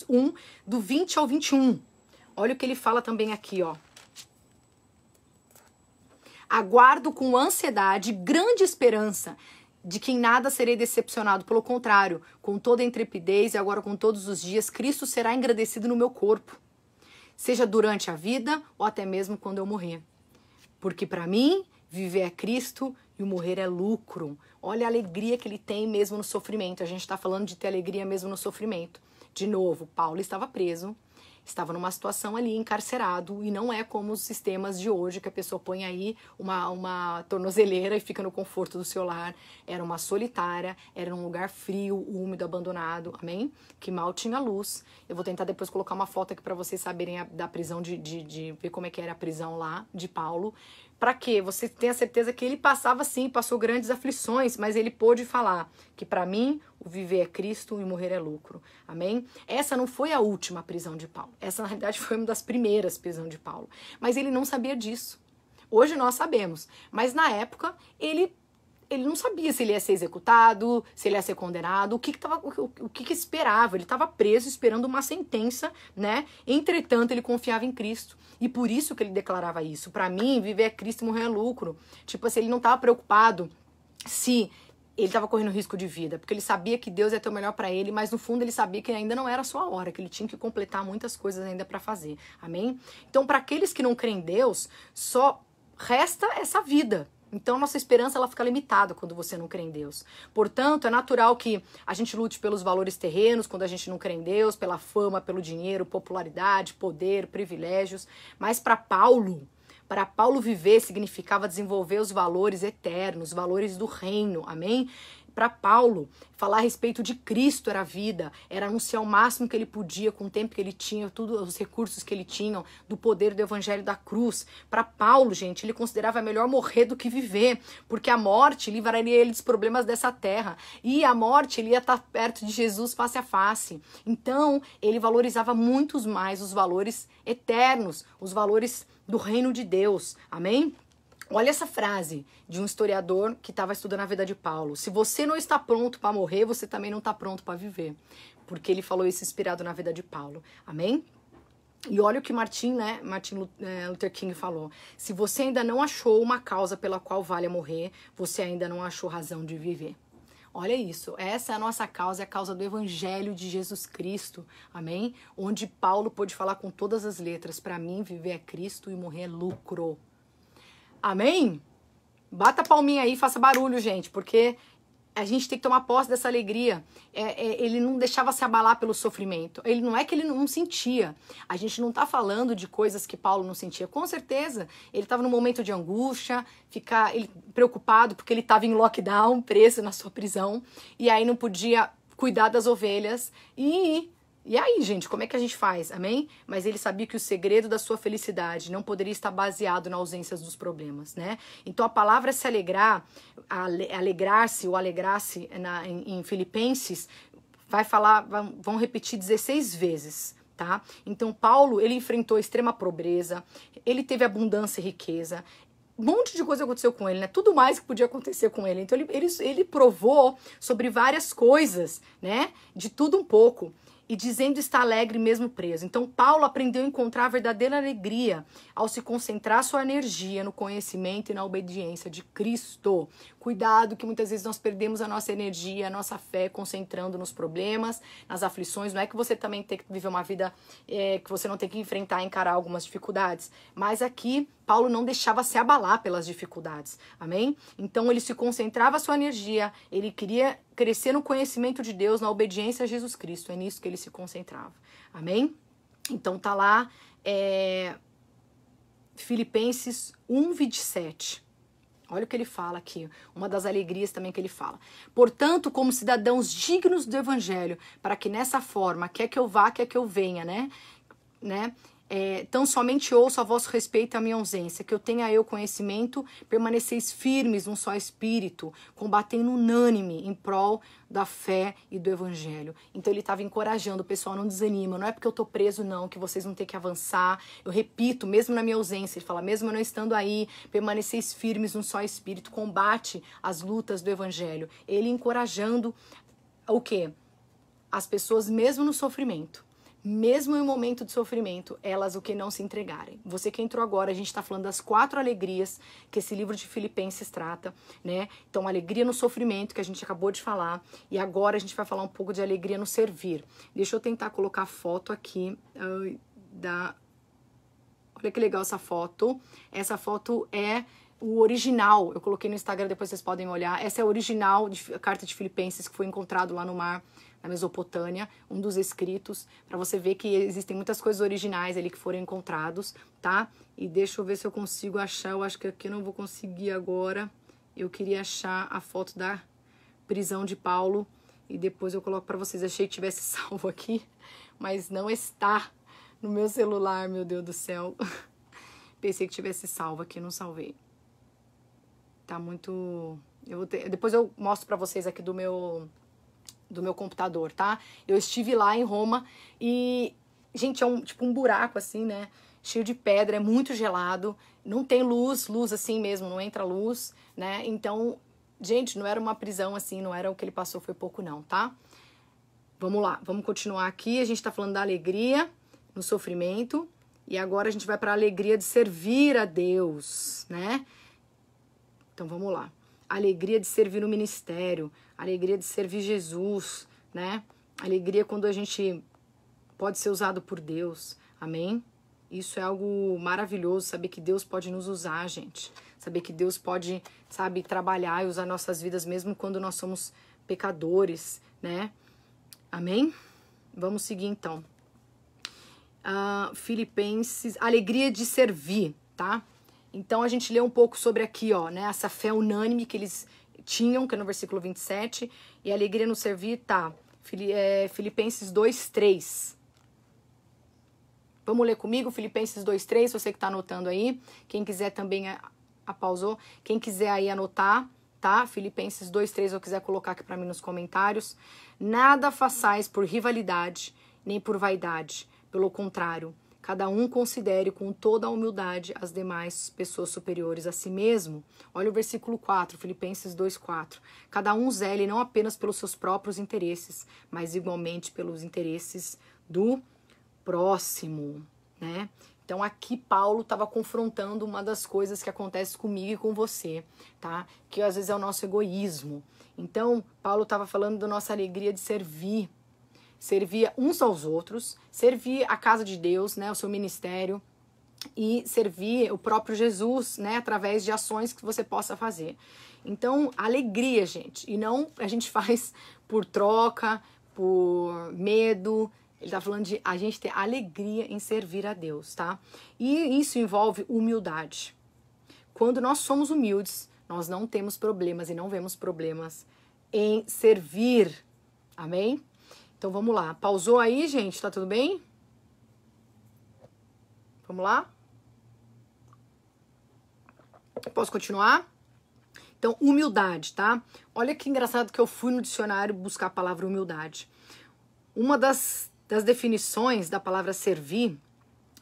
1, do 20 ao 21. Olha o que ele fala também aqui, ó. Aguardo com ansiedade grande esperança de que em nada serei decepcionado. Pelo contrário, com toda a intrepidez e agora com todos os dias, Cristo será engrandecido no meu corpo. Seja durante a vida ou até mesmo quando eu morrer. Porque para mim, viver é Cristo e o morrer é lucro. Olha a alegria que ele tem mesmo no sofrimento. A gente está falando de ter alegria mesmo no sofrimento. De novo, Paulo estava preso, estava numa situação ali encarcerado, e não é como os sistemas de hoje, que a pessoa põe aí uma tornozeleira e fica no conforto do seu lar. Era uma solitária, era um lugar frio, úmido, abandonado, amém? Que mal tinha luz. Eu vou tentar depois colocar uma foto aqui para vocês saberem da prisão, de ver como é que era a prisão lá de Paulo. Para quê? Você tem a certeza que ele passava sim, passou grandes aflições, mas ele pôde falar que para mim o viver é Cristo e o morrer é lucro. Amém? Essa não foi a última prisão de Paulo. Essa, na realidade, foi uma das primeiras prisões de Paulo. Mas ele não sabia disso. Hoje nós sabemos. Mas na época, ele não sabia se ele ia ser executado, se ele ia ser condenado, o que esperava. Ele estava preso esperando uma sentença, né? Entretanto, ele confiava em Cristo. E por isso que ele declarava isso. Para mim, viver é Cristo e morrer é lucro. Tipo assim, ele não estava preocupado se ele estava correndo risco de vida, porque ele sabia que Deus ia ter o melhor para ele, mas no fundo ele sabia que ainda não era a sua hora, que ele tinha que completar muitas coisas ainda para fazer. Amém? Então, para aqueles que não creem em Deus, só resta essa vida. Então, nossa esperança ela fica limitada quando você não crê em Deus. Portanto, é natural que a gente lute pelos valores terrenos quando a gente não crê em Deus, pela fama, pelo dinheiro, popularidade, poder, privilégios. Mas para Paulo viver significava desenvolver os valores eternos, os valores do reino, amém? para Paulo, falar a respeito de Cristo era a vida, era anunciar o máximo que ele podia com o tempo que ele tinha, todos os recursos que ele tinha, do poder do evangelho da cruz. Para Paulo, gente, ele considerava melhor morrer do que viver, porque a morte livraria ele dos problemas dessa terra, e a morte ele ia estar perto de Jesus face a face. Então, ele valorizava muito mais os valores eternos, os valores do reino de Deus. Amém? Olha essa frase de um historiador que estava estudando a vida de Paulo. Se você não está pronto para morrer, você também não está pronto para viver. Porque ele falou isso inspirado na vida de Paulo. Amém? E olha o que Martin Luther King falou. Se você ainda não achou uma causa pela qual vale morrer, você ainda não achou razão de viver. Olha isso, essa é a nossa causa, é a causa do Evangelho de Jesus Cristo, amém? Onde Paulo pôde falar com todas as letras, para mim viver é Cristo e morrer é lucro. Amém? Bata a palminha aí, faça barulho, gente, porque a gente tem que tomar posse dessa alegria. Ele não deixava se abalar pelo sofrimento. Ele não é que ele não sentia. A gente não tá falando de coisas que Paulo não sentia. Com certeza, ele estava num momento de angústia, ele preocupado porque ele estava em lockdown, preso na sua prisão, e aí não podia cuidar das ovelhas. E aí, gente, como é que a gente faz? Amém? Mas ele sabia que o segredo da sua felicidade não poderia estar baseado na ausência dos problemas, né? Então a palavra se alegrar, alegrar-se ou alegrar-se em Filipenses, vão repetir 16 vezes, tá? Então Paulo, ele enfrentou extrema pobreza, ele teve abundância e riqueza, um monte de coisa aconteceu com ele, né? Tudo mais que podia acontecer com ele. Então ele provou sobre várias coisas, né? De tudo um pouco. E dizendo estar alegre mesmo preso. Então Paulo aprendeu a encontrar a verdadeira alegria ao se concentrar sua energia no conhecimento e na obediência de Cristo. Cuidado que muitas vezes nós perdemos a nossa energia, a nossa fé concentrando nos problemas, nas aflições. Não é que você também tem que viver uma vida que você não tem que enfrentar, encarar algumas dificuldades. Mas aqui Paulo não deixava se abalar pelas dificuldades. Amém? Então ele se concentrava a sua energia, ele queria crescer no conhecimento de Deus, na obediência a Jesus Cristo. É nisso que ele se concentrava. Amém? Então tá lá Filipenses 1:27. Olha o que ele fala aqui, uma das alegrias também que ele fala. Portanto, como cidadãos dignos do evangelho, para que nessa forma, quer que eu vá, quer que eu venha, né? Tão somente ouço a vosso respeito e a minha ausência, que eu tenha eu conhecimento, permaneceis firmes num só espírito, combatendo unânime em prol da fé e do evangelho. Então ele estava encorajando o pessoal, não desanima, não é porque eu tô preso não, que vocês vão ter que avançar. Eu repito, mesmo na minha ausência, ele fala, mesmo eu não estando aí, permaneceis firmes num só espírito, combate as lutas do evangelho. Ele encorajando o quê? As pessoas mesmo no sofrimento. Mesmo em um momento de sofrimento, elas o que não se entregarem. Você que entrou agora, a gente está falando das 4 alegrias que esse livro de Filipenses trata, né? Então, alegria no sofrimento, que a gente acabou de falar, e agora a gente vai falar um pouco de alegria no servir. Deixa eu tentar colocar a foto aqui Olha que legal essa foto. Essa foto é o original. Eu coloquei no Instagram, depois vocês podem olhar. Essa é a original a carta de Filipenses que foi encontrado lá no mar, na Mesopotâmia, um dos escritos, para você ver que existem muitas coisas originais ali que foram encontrados, tá? E deixa eu ver se eu consigo achar, eu acho que aqui eu não vou conseguir agora. Eu queria achar a foto da prisão de Paulo e depois eu coloco para vocês. Achei que tivesse salvo aqui, mas não está no meu celular, meu Deus do céu. Pensei que tivesse salvo aqui, não salvei. Tá muito... Depois eu mostro para vocês aqui do meu computador, tá? Eu estive lá em Roma e, gente, é tipo um buraco assim, né? Cheio de pedra, é muito gelado, não tem luz assim mesmo, não entra luz, né? Então, gente, não era uma prisão assim, não era o que ele passou, foi pouco não, tá? Vamos lá, vamos continuar aqui. A gente tá falando da alegria no sofrimento e agora a gente vai para a alegria de servir a Deus, né? Então, vamos lá. Alegria de servir no ministério, alegria de servir Jesus, né? Alegria quando a gente pode ser usado por Deus, amém? Isso é algo maravilhoso, saber que Deus pode nos usar, gente. Saber que Deus pode, sabe, trabalhar e usar nossas vidas mesmo quando nós somos pecadores, né? Amém? Vamos seguir então. Filipenses, alegria de servir, tá? Então a gente lê um pouco sobre aqui, ó, né? Essa fé unânime que eles tinham, que é no versículo 27, e alegria no servir, tá, Filipenses 2:3. Vamos ler comigo, Filipenses 2:3, você que tá anotando aí, quem quiser também pausou, quem quiser aí anotar, tá, Filipenses 2:3, ou quiser colocar aqui para mim nos comentários. Nada façais por rivalidade, nem por vaidade, pelo contrário, cada um considere com toda a humildade as demais pessoas superiores a si mesmo. Olha o versículo 4, Filipenses 2:4. Cada um zele não apenas pelos seus próprios interesses, mas igualmente pelos interesses do próximo, né? Então aqui Paulo estava confrontando uma das coisas que acontece comigo e com você, tá? Que às vezes é o nosso egoísmo. Então Paulo estava falando da nossa alegria de servir uns aos outros, servir a casa de Deus, né, o seu ministério, e servir o próprio Jesus, né, através de ações que você possa fazer. Então, alegria, gente, e não a gente faz por troca, por medo. Ele tá falando de a gente ter alegria em servir a Deus, tá? E isso envolve humildade. Quando nós somos humildes, nós não temos problemas e não vemos problemas em servir. Amém? Então vamos lá. Pausou aí, gente? Tá tudo bem? Vamos lá? Posso continuar? Então, humildade, tá? Olha que engraçado que eu fui no dicionário buscar a palavra humildade. Uma das definições da palavra servir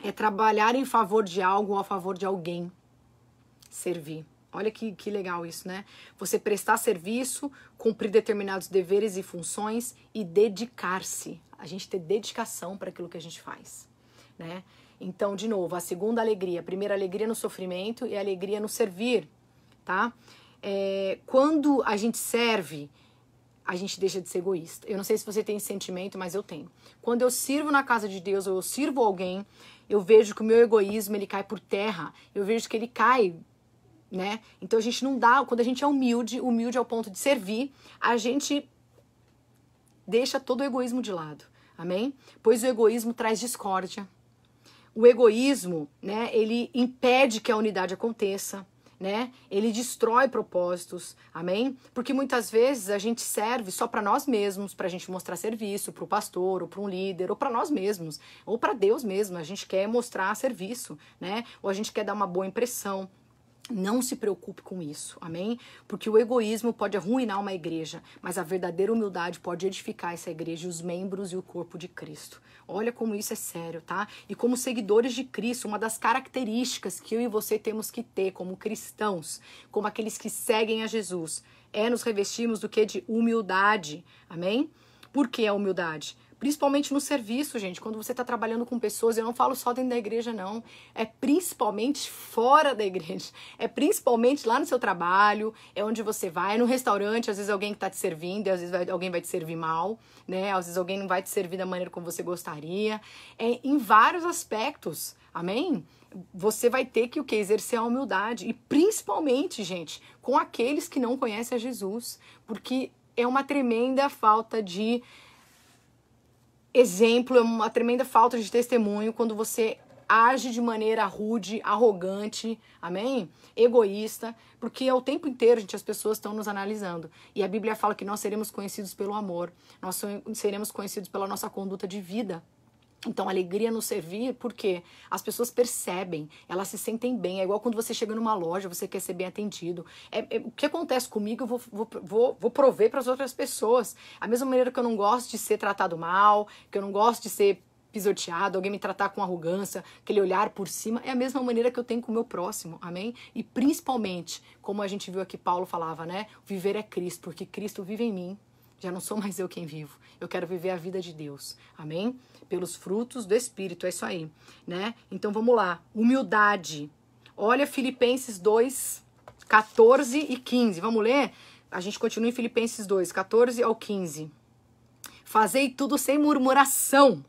é trabalhar em favor de algo ou a favor de alguém. Servir. Olha que legal isso, né? Você prestar serviço, cumprir determinados deveres e funções e dedicar-se. A gente ter dedicação para aquilo que a gente faz, né? Então, de novo, a segunda alegria. A primeira alegria no sofrimento e a alegria no servir, tá? Quando a gente serve, a gente deixa de ser egoísta. Eu não sei se você tem esse sentimento, mas eu tenho. Quando eu sirvo na casa de Deus ou eu sirvo alguém, eu vejo que o meu egoísmo, ele cai por terra. Eu vejo que ele cai, né? Então a gente não dá, quando a gente é humilde ao ponto de servir, a gente deixa todo o egoísmo de lado, amém? Pois o egoísmo traz discórdia. O egoísmo, né, ele impede que a unidade aconteça, né? Ele destrói propósitos, amém? Porque muitas vezes a gente serve só para nós mesmos, para a gente mostrar serviço, para o pastor, ou para um líder, ou para nós mesmos, ou para Deus mesmo. A gente quer mostrar serviço, né? Ou a gente quer dar uma boa impressão. Não se preocupe com isso, amém? Porque o egoísmo pode arruinar uma igreja, mas a verdadeira humildade pode edificar essa igreja, os membros e o corpo de Cristo. Olha como isso é sério, tá? E como seguidores de Cristo, uma das características que eu e você temos que ter como cristãos, como aqueles que seguem a Jesus, é nos revestirmos do que? De humildade, amém? Por que a humildade? Principalmente no serviço, gente, quando você está trabalhando com pessoas, eu não falo só dentro da igreja, não. É principalmente fora da igreja. É principalmente lá no seu trabalho, é onde você vai, no restaurante, às vezes alguém que está te servindo, às vezes alguém vai te servir mal, né? Às vezes alguém não vai te servir da maneira como você gostaria. Em vários aspectos, amém? Você vai ter que exercer a humildade. E principalmente, gente, com aqueles que não conhecem a Jesus. Porque é uma tremenda falta de exemplo, é uma tremenda falta de testemunho quando você age de maneira rude, arrogante, amém? Egoísta, porque o tempo inteiro, gente, as pessoas estão nos analisando. E a Bíblia fala que nós seremos conhecidos pelo amor, nós seremos conhecidos pela nossa conduta de vida. Então, alegria no servir, porque as pessoas percebem, elas se sentem bem. É igual quando você chega numa loja, você quer ser bem atendido. O que acontece comigo, eu vou prover para as outras pessoas. A mesma maneira que eu não gosto de ser tratado mal, que eu não gosto de ser pisoteado, alguém me tratar com arrogância, aquele olhar por cima, é a mesma maneira que eu tenho com o meu próximo, amém? E principalmente, como a gente viu aqui, Paulo falava, né? Viver é Cristo, porque Cristo vive em mim. Já não sou mais eu quem vivo. Eu quero viver a vida de Deus. Amém? Pelos frutos do Espírito. É isso aí, né? Então vamos lá. Humildade. Olha Filipenses 2, 14 e 15. Vamos ler? A gente continua em Filipenses 2, 14 ao 15. Fazei tudo sem murmuração,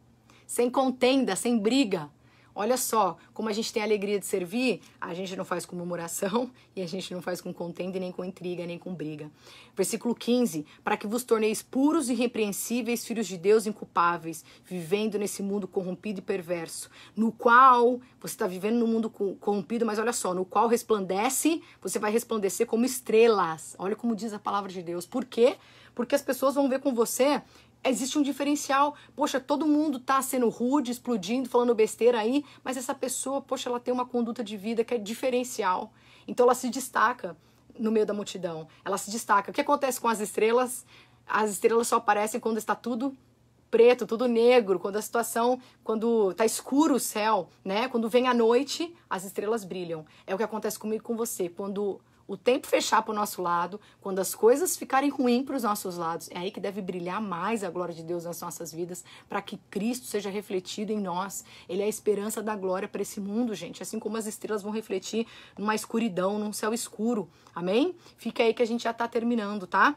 sem contenda, sem briga. Olha só, como a gente tem a alegria de servir, a gente não faz com murmuração e a gente não faz com contenda, nem com intriga, nem com briga. Versículo 15, para que vos torneis puros e irrepreensíveis, filhos de Deus inculpáveis, vivendo nesse mundo corrompido e perverso, no qual, você está vivendo no mundo corrompido, mas olha só, no qual resplandece, você vai resplandecer como estrelas. Olha como diz a palavra de Deus. Por quê? Porque as pessoas vão ver com você. Existe um diferencial. Poxa, todo mundo tá sendo rude, explodindo, falando besteira aí, mas essa pessoa, poxa, ela tem uma conduta de vida que é diferencial. Então ela se destaca no meio da multidão. Ela se destaca. O que acontece com as estrelas? As estrelas só aparecem quando está tudo preto, tudo negro, quando tá escuro o céu, né? Quando vem a noite, as estrelas brilham. É o que acontece comigo e com você. Quando o tempo fechar para o nosso lado, quando as coisas ficarem ruins para os nossos lados, é aí que deve brilhar mais a glória de Deus nas nossas vidas, para que Cristo seja refletido em nós. Ele é a esperança da glória para esse mundo, gente. Assim como as estrelas vão refletir numa escuridão, num céu escuro. Amém? Fica aí que a gente já está terminando, tá?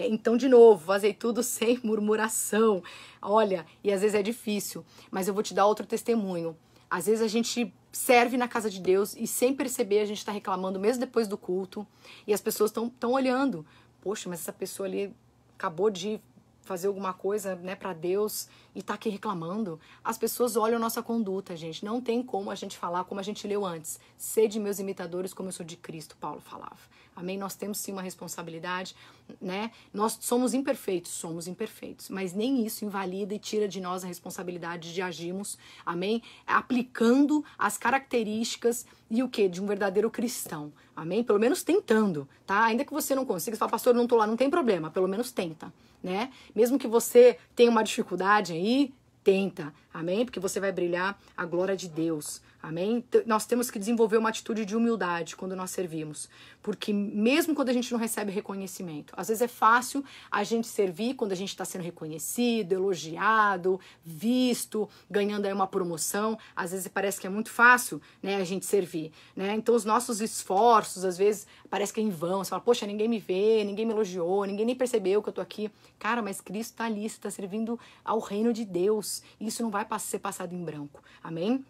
Então, de novo, fazei tudo sem murmuração. Olha, e às vezes é difícil, mas eu vou te dar outro testemunho. Às vezes a gente serve na casa de Deus e sem perceber a gente está reclamando mesmo depois do culto e as pessoas estão olhando. Poxa, mas essa pessoa ali acabou de fazer alguma coisa, né, para Deus e tá aqui reclamando. As pessoas olham a nossa conduta, gente. Não tem como a gente falar como a gente leu antes. Sede meus imitadores como eu sou de Cristo, Paulo falava. Amém? Nós temos sim uma responsabilidade, né? Nós somos imperfeitos, mas nem isso invalida e tira de nós a responsabilidade de agirmos, amém? Aplicando as características e o quê? De um verdadeiro cristão, amém? Pelo menos tentando, tá? Ainda que você não consiga, você fala, pastor, eu não tô lá, não tem problema, pelo menos tenta, né? Mesmo que você tenha uma dificuldade aí, tenta, amém? Porque você vai brilhar a glória de Deus, amém? Nós temos que desenvolver uma atitude de humildade quando nós servimos, porque mesmo quando a gente não recebe reconhecimento, às vezes é fácil a gente servir quando a gente está sendo reconhecido, elogiado, visto, ganhando aí uma promoção, às vezes parece que é muito fácil, né, a gente servir, né? Então os nossos esforços, às vezes, parece que é em vão, você fala, poxa, ninguém me vê, ninguém me elogiou, ninguém nem percebeu que eu tô aqui. Cara, mas Cristo tá ali, você tá servindo ao reino de Deus, e isso não vai ser passado em branco, amém?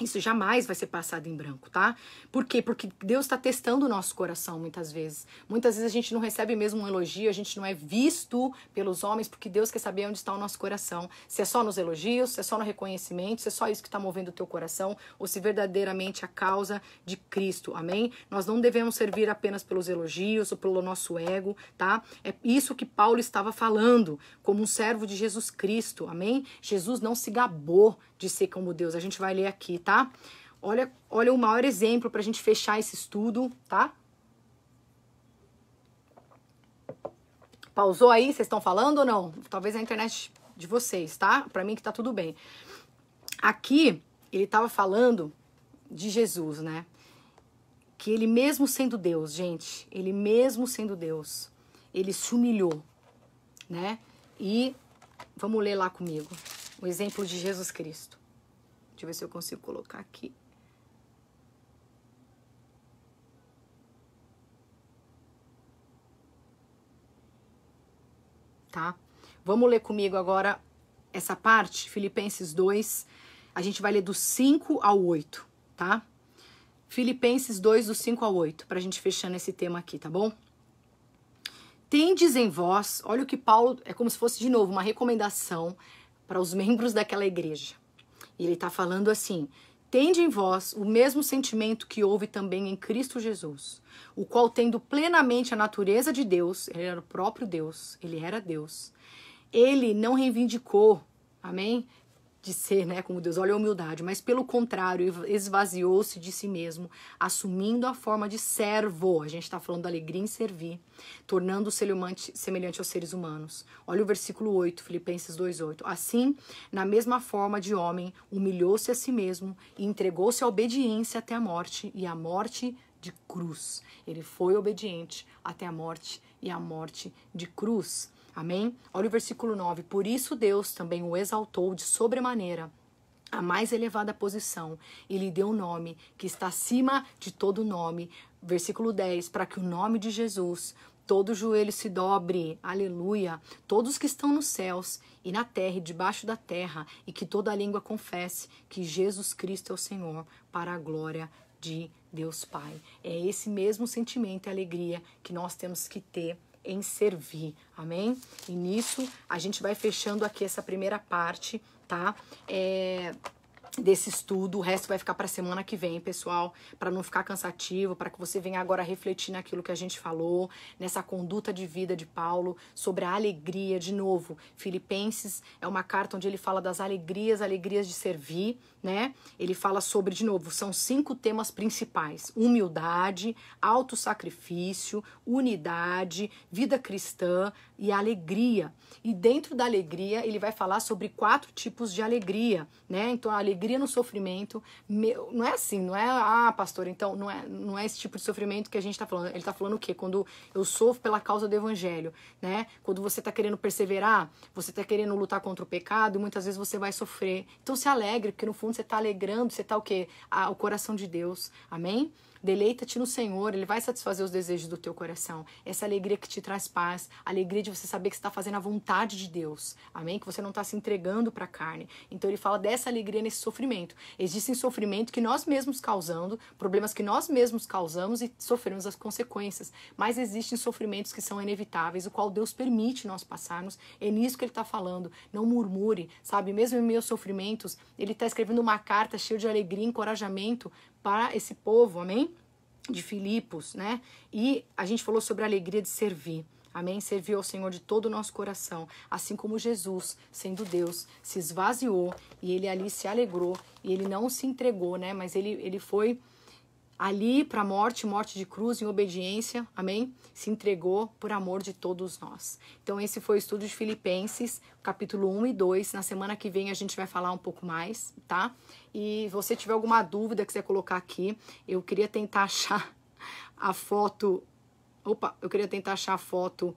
Isso jamais vai ser passado em branco, tá? Por quê? Porque Deus está testando o nosso coração muitas vezes. Muitas vezes a gente não recebe mesmo um elogio, a gente não é visto pelos homens, porque Deus quer saber onde está o nosso coração. Se é só nos elogios, se é só no reconhecimento, se é só isso que está movendo o teu coração, ou se verdadeiramente a causa de Cristo, amém? Nós não devemos servir apenas pelos elogios ou pelo nosso ego, tá? É isso que Paulo estava falando, como um servo de Jesus Cristo, amém? Jesus não se gabou de ser como Deus. A gente vai ler aqui, tá? Olha o maior exemplo pra gente fechar esse estudo, tá? Pausou aí? Vocês estão falando ou não? Talvez a internet de vocês, tá? Pra mim que tá tudo bem. Aqui, ele tava falando de Jesus, né? Que ele mesmo sendo Deus, gente, ele mesmo sendo Deus, ele se humilhou, né? E vamos ler lá comigo. O exemplo de Jesus Cristo. Deixa eu ver se eu consigo colocar aqui. Tá? Vamos ler comigo agora essa parte, Filipenses 2. A gente vai ler do 5 ao 8, tá? Filipenses 2, do 5 ao 8, pra gente fechando esse tema aqui, tá bom? Tendes em vós, olha o que Paulo, é como se fosse de novo uma recomendação para os membros daquela igreja. E ele está falando assim, tende em vós o mesmo sentimento que houve também em Cristo Jesus, o qual tendo plenamente a natureza de Deus, ele era o próprio Deus, ele era Deus, ele não reivindicou, amém? De ser, né, como Deus, olha a humildade, mas pelo contrário, esvaziou-se de si mesmo, assumindo a forma de servo, a gente está falando da alegria em servir, tornando-se semelhante aos seres humanos. Olha o versículo 8, Filipenses 2:8. Assim, na mesma forma de homem, humilhou-se a si mesmo e entregou-se à obediência até a morte, e a morte de cruz. Ele foi obediente até a morte e a morte de cruz. Amém? Olha o versículo 9. Por isso Deus também o exaltou de sobremaneira a mais elevada posição e lhe deu um nome que está acima de todo nome. Versículo 10. Para que o nome de Jesus todo joelho se dobre, aleluia, todos que estão nos céus e na terra e debaixo da terra, e que toda língua confesse que Jesus Cristo é o Senhor, para a glória de Deus Pai. É esse mesmo sentimento e alegria que nós temos que ter em servir, amém? E nisso a gente vai fechando aqui essa primeira parte, tá? Desse estudo, o resto vai ficar para a semana que vem, pessoal, para não ficar cansativo, para que você venha agora refletir naquilo que a gente falou, nessa conduta de vida de Paulo, sobre a alegria, de novo. Filipenses é uma carta onde ele fala das alegrias de servir, né? Ele fala sobre, de novo, são 5 temas principais: humildade, autossacrifício, unidade, vida cristã e alegria. E dentro da alegria, ele vai falar sobre 4 tipos de alegria, né? Então, a alegria no sofrimento, não é assim, não é, pastor, então, não é esse tipo de sofrimento que a gente tá falando. Ele tá falando o quê? Quando eu sofro pela causa do evangelho, né? Quando você tá querendo perseverar, você tá querendo lutar contra o pecado, e muitas vezes você vai sofrer. Então, se alegre, porque no fundo você tá alegrando, você tá o quê? O coração de Deus, amém? Deleita-te no Senhor, Ele vai satisfazer os desejos do teu coração. Essa alegria que te traz paz, a alegria de você saber que você está fazendo a vontade de Deus, amém? Que você não está se entregando para a carne. Então ele fala dessa alegria nesse sofrimento. Existem sofrimentos que nós mesmos causamos, problemas que nós mesmos causamos e sofremos as consequências. Mas existem sofrimentos que são inevitáveis, o qual Deus permite nós passarmos. É nisso que ele está falando. Não murmure, sabe? Mesmo em meus sofrimentos, ele está escrevendo uma carta cheia de alegria e encorajamento para esse povo, amém? De Filipos, né? E a gente falou sobre a alegria de servir, amém? Servir ao Senhor de todo o nosso coração, assim como Jesus, sendo Deus, se esvaziou e ele ali se alegrou e ele não se entregou, né? Mas ele foi ali para a morte de cruz, em obediência, amém? Se entregou por amor de todos nós. Então esse foi o estudo de Filipenses, capítulo 1 e 2. Na semana que vem a gente vai falar um pouco mais, tá? E se você tiver alguma dúvida que você colocar aqui, eu queria tentar achar a foto... eu queria tentar achar a foto,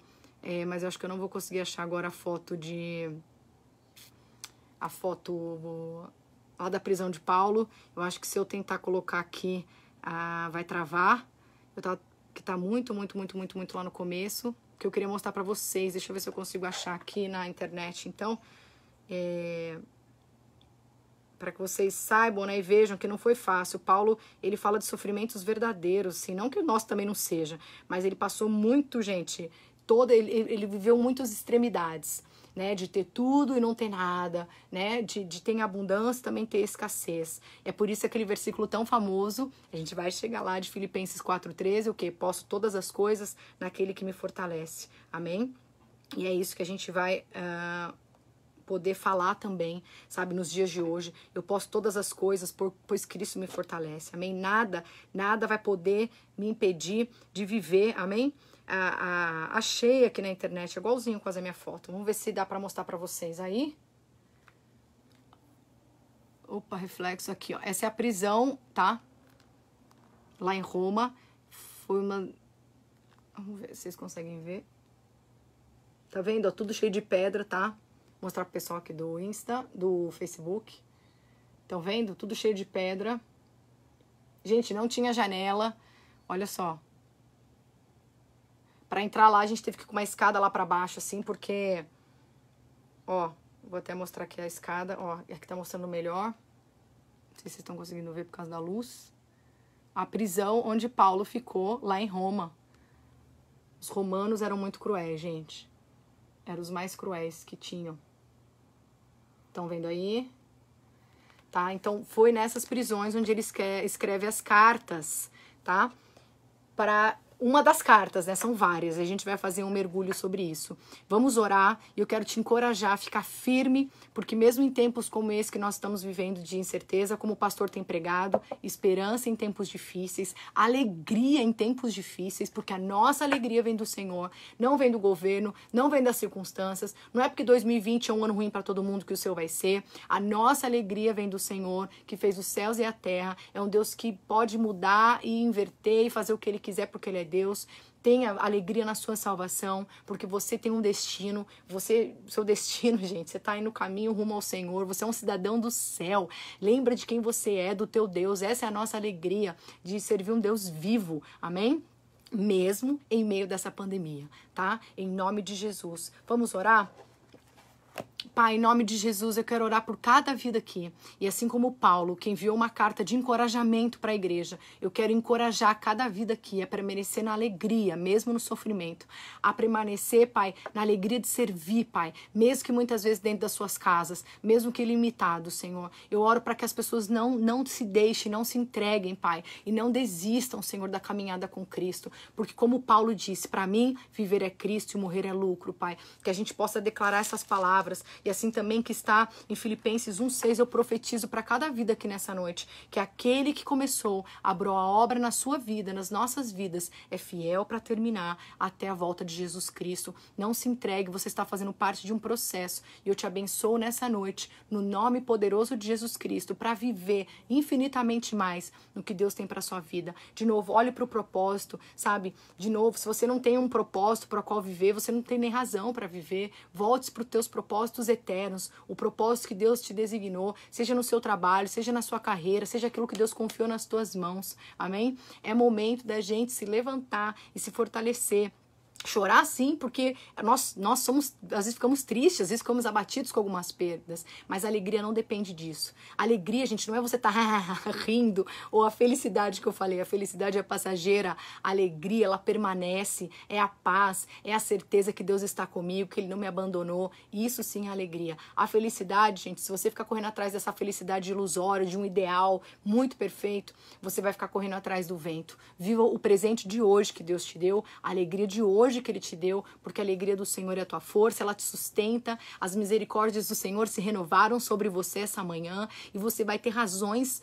mas eu acho que eu não vou conseguir achar agora a foto lá da prisão de Paulo. Eu acho que se eu tentar colocar aqui, vai travar. Que tá muito lá no começo, que eu queria mostrar pra vocês. Deixa eu ver se eu consigo achar aqui na internet. Então, para que vocês saibam, né, e vejam que não foi fácil. Paulo, ele fala de sofrimentos verdadeiros, assim, não que o nosso também não seja, mas ele passou muito, gente, ele viveu muitas extremidades, né, de ter tudo e não ter nada, né, de ter abundância também ter escassez. É por isso aquele versículo tão famoso, a gente vai chegar lá, de Filipenses 4:13, o que? Posso todas as coisas naquele que me fortalece, amém? E é isso que a gente vai poder falar também, sabe, nos dias de hoje. Eu posso todas as coisas, pois Cristo me fortalece, amém? Nada vai poder me impedir de viver, amém? Achei aqui na internet, igualzinho com a minha foto. Vamos ver se dá pra mostrar pra vocês aí. Opa, reflexo aqui, ó. Essa é a prisão, tá? Lá em Roma. Foi uma... Vamos ver se vocês conseguem ver. Tá vendo? Ó, tudo cheio de pedra, tá? Vou mostrar pro pessoal aqui do Insta, do Facebook. Estão vendo? Tudo cheio de pedra. Gente, não tinha janela. Olha só. Pra entrar lá, a gente teve que ir com uma escada lá pra baixo, assim, porque... Ó, vou até mostrar aqui a escada. Ó, e aqui tá mostrando melhor. Não sei se vocês estão conseguindo ver por causa da luz. A prisão onde Paulo ficou, lá em Roma. Os romanos eram muito cruéis, gente. Eram os mais cruéis que tinham. Estão vendo aí? Tá? Então, foi nessas prisões onde ele escreve as cartas, tá? Para uma das cartas, né? São várias. A gente vai fazer um mergulho sobre isso. Vamos orar e eu quero te encorajar a ficar firme, porque mesmo em tempos como esse que nós estamos vivendo de incerteza, como o pastor tem pregado, esperança em tempos difíceis, alegria em tempos difíceis, porque a nossa alegria vem do Senhor, não vem do governo, não vem das circunstâncias. Não é porque 2020 é um ano ruim para todo mundo que o seu vai ser. A nossa alegria vem do Senhor, que fez os céus e a terra. É um Deus que pode mudar e inverter e fazer o que Ele quiser, porque Ele é Deus. Tenha alegria na sua salvação, porque você tem um destino. Seu destino, gente, você está indo no caminho rumo ao Senhor. Você é um cidadão do céu. Lembra de quem você é, do teu Deus. Essa é a nossa alegria de servir um Deus vivo. Amém? mesmo em meio dessa pandemia, tá? Em nome de Jesus. Vamos orar? Pai, em nome de Jesus, eu quero orar por cada vida aqui. E assim como Paulo, que enviou uma carta de encorajamento para a igreja, eu quero encorajar cada vida aqui a permanecer na alegria, mesmo no sofrimento. A permanecer, Pai, na alegria de servir, Pai, mesmo que muitas vezes dentro das suas casas, mesmo que limitado, Senhor. Eu oro para que as pessoas não se deixem, não se entreguem, Pai, e não desistam, Senhor, da caminhada com Cristo. Porque como Paulo disse, para mim, viver é Cristo e morrer é lucro, Pai. Que a gente possa declarar essas palavras. E assim também que está em Filipenses 1:6, eu profetizo para cada vida aqui nessa noite, que aquele que começou, abriu a obra na sua vida, nas nossas vidas, é fiel para terminar até a volta de Jesus Cristo. Não se entregue, você está fazendo parte de um processo. E eu te abençoo nessa noite, no nome poderoso de Jesus Cristo, para viver infinitamente mais no que Deus tem para sua vida. De novo, olhe para o propósito, sabe? De novo, se você não tem um propósito para o qual viver, você não tem nem razão para viver. Volte para os teus propósitos eternos, o propósito que Deus te designou, seja no seu trabalho, seja na sua carreira, seja aquilo que Deus confiou nas tuas mãos, amém? É momento da gente se levantar e se fortalecer. Chorar sim, porque nós somos, às vezes ficamos tristes, às vezes ficamos abatidos com algumas perdas, mas a alegria não depende disso. A alegria, gente, não é você estar rindo, ou a felicidade que eu falei, a felicidade é passageira, a alegria, ela permanece, é a paz, é a certeza que Deus está comigo, que Ele não me abandonou, isso sim é alegria. A felicidade, gente, se você ficar correndo atrás dessa felicidade ilusória, de um ideal muito perfeito, você vai ficar correndo atrás do vento. Viva o presente de hoje que Deus te deu, a alegria de hoje que Ele te deu, porque a alegria do Senhor é a tua força, ela te sustenta, as misericórdias do Senhor se renovaram sobre você essa manhã e você vai ter razões,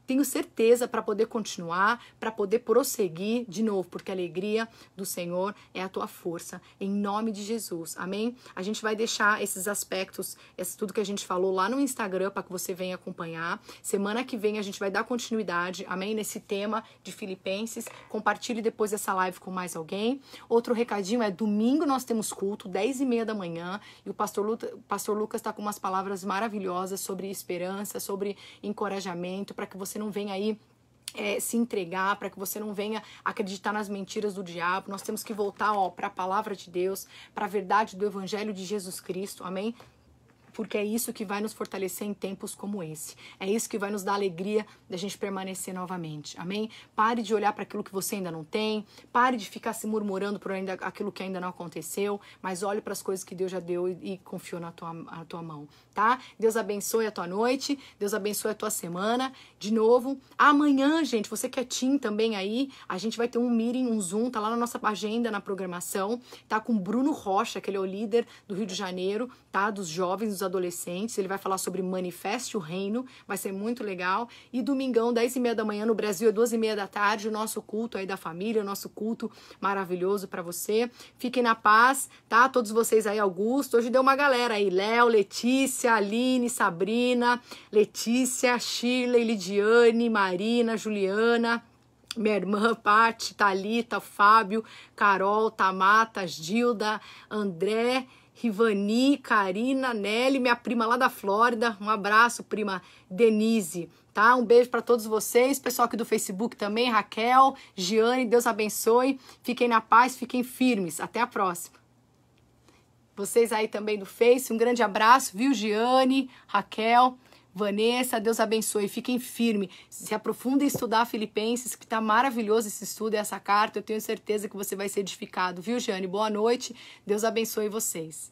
tenho certeza, para poder continuar, para poder prosseguir de novo, porque a alegria do Senhor é a tua força, em nome de Jesus, amém? A gente vai deixar esses aspectos, tudo que a gente falou lá no Instagram, para que você venha acompanhar. Semana que vem a gente vai dar continuidade, amém? Nesse tema de Filipenses. Compartilhe depois essa live com mais alguém. Outro recadinho é, domingo nós temos culto, 10h30 da manhã, e o pastor Lucas está com umas palavras maravilhosas sobre esperança, sobre encorajamento, para que você não venha aí se entregar, para que você não venha acreditar nas mentiras do diabo. Nós temos que voltar para a palavra de Deus, para a verdade do Evangelho de Jesus Cristo, amém? Porque é isso que vai nos fortalecer em tempos como esse. É isso que vai nos dar alegria da gente permanecer novamente. Amém? Pare de olhar para aquilo que você ainda não tem. Pare de ficar se murmurando por aquilo que ainda não aconteceu. Mas olhe para as coisas que Deus já deu e confiou na tua mão. Tá? Deus abençoe a tua noite. Deus abençoe a tua semana. De novo, amanhã, gente, você que é teen também aí, a gente vai ter um meeting, um Zoom, tá lá na nossa agenda, na programação. Tá com Bruno Rocha, que ele é o líder do Rio de Janeiro, tá? Dos jovens, dos adolescentes, ele vai falar sobre Manifeste o Reino, vai ser muito legal. E domingão, 10h30 da manhã, no Brasil é 2h30 da tarde, o nosso culto aí da família, o nosso culto maravilhoso pra você. Fiquem na paz, tá? Todos vocês aí, Augusto, hoje deu uma galera aí, Léo, Letícia, Aline, Sabrina, Letícia, Shirley, Lidiane, Marina, Juliana, minha irmã, Paty, Thalita, Fábio, Carol, Tamata, Gilda, André, Rivani, Karina, Nelly, minha prima lá da Flórida. Um abraço, prima Denise, tá? Um beijo para todos vocês. Pessoal aqui do Facebook também, Raquel, Giane, Deus abençoe. Fiquem na paz, fiquem firmes. Até a próxima. Vocês aí também do Face, um grande abraço, viu, Giane, Raquel, Vanessa, Deus abençoe, fiquem firmes, se aprofundem em estudar Filipenses, que tá maravilhoso esse estudo e essa carta, eu tenho certeza que você vai ser edificado, viu, Giane? Boa noite, Deus abençoe vocês.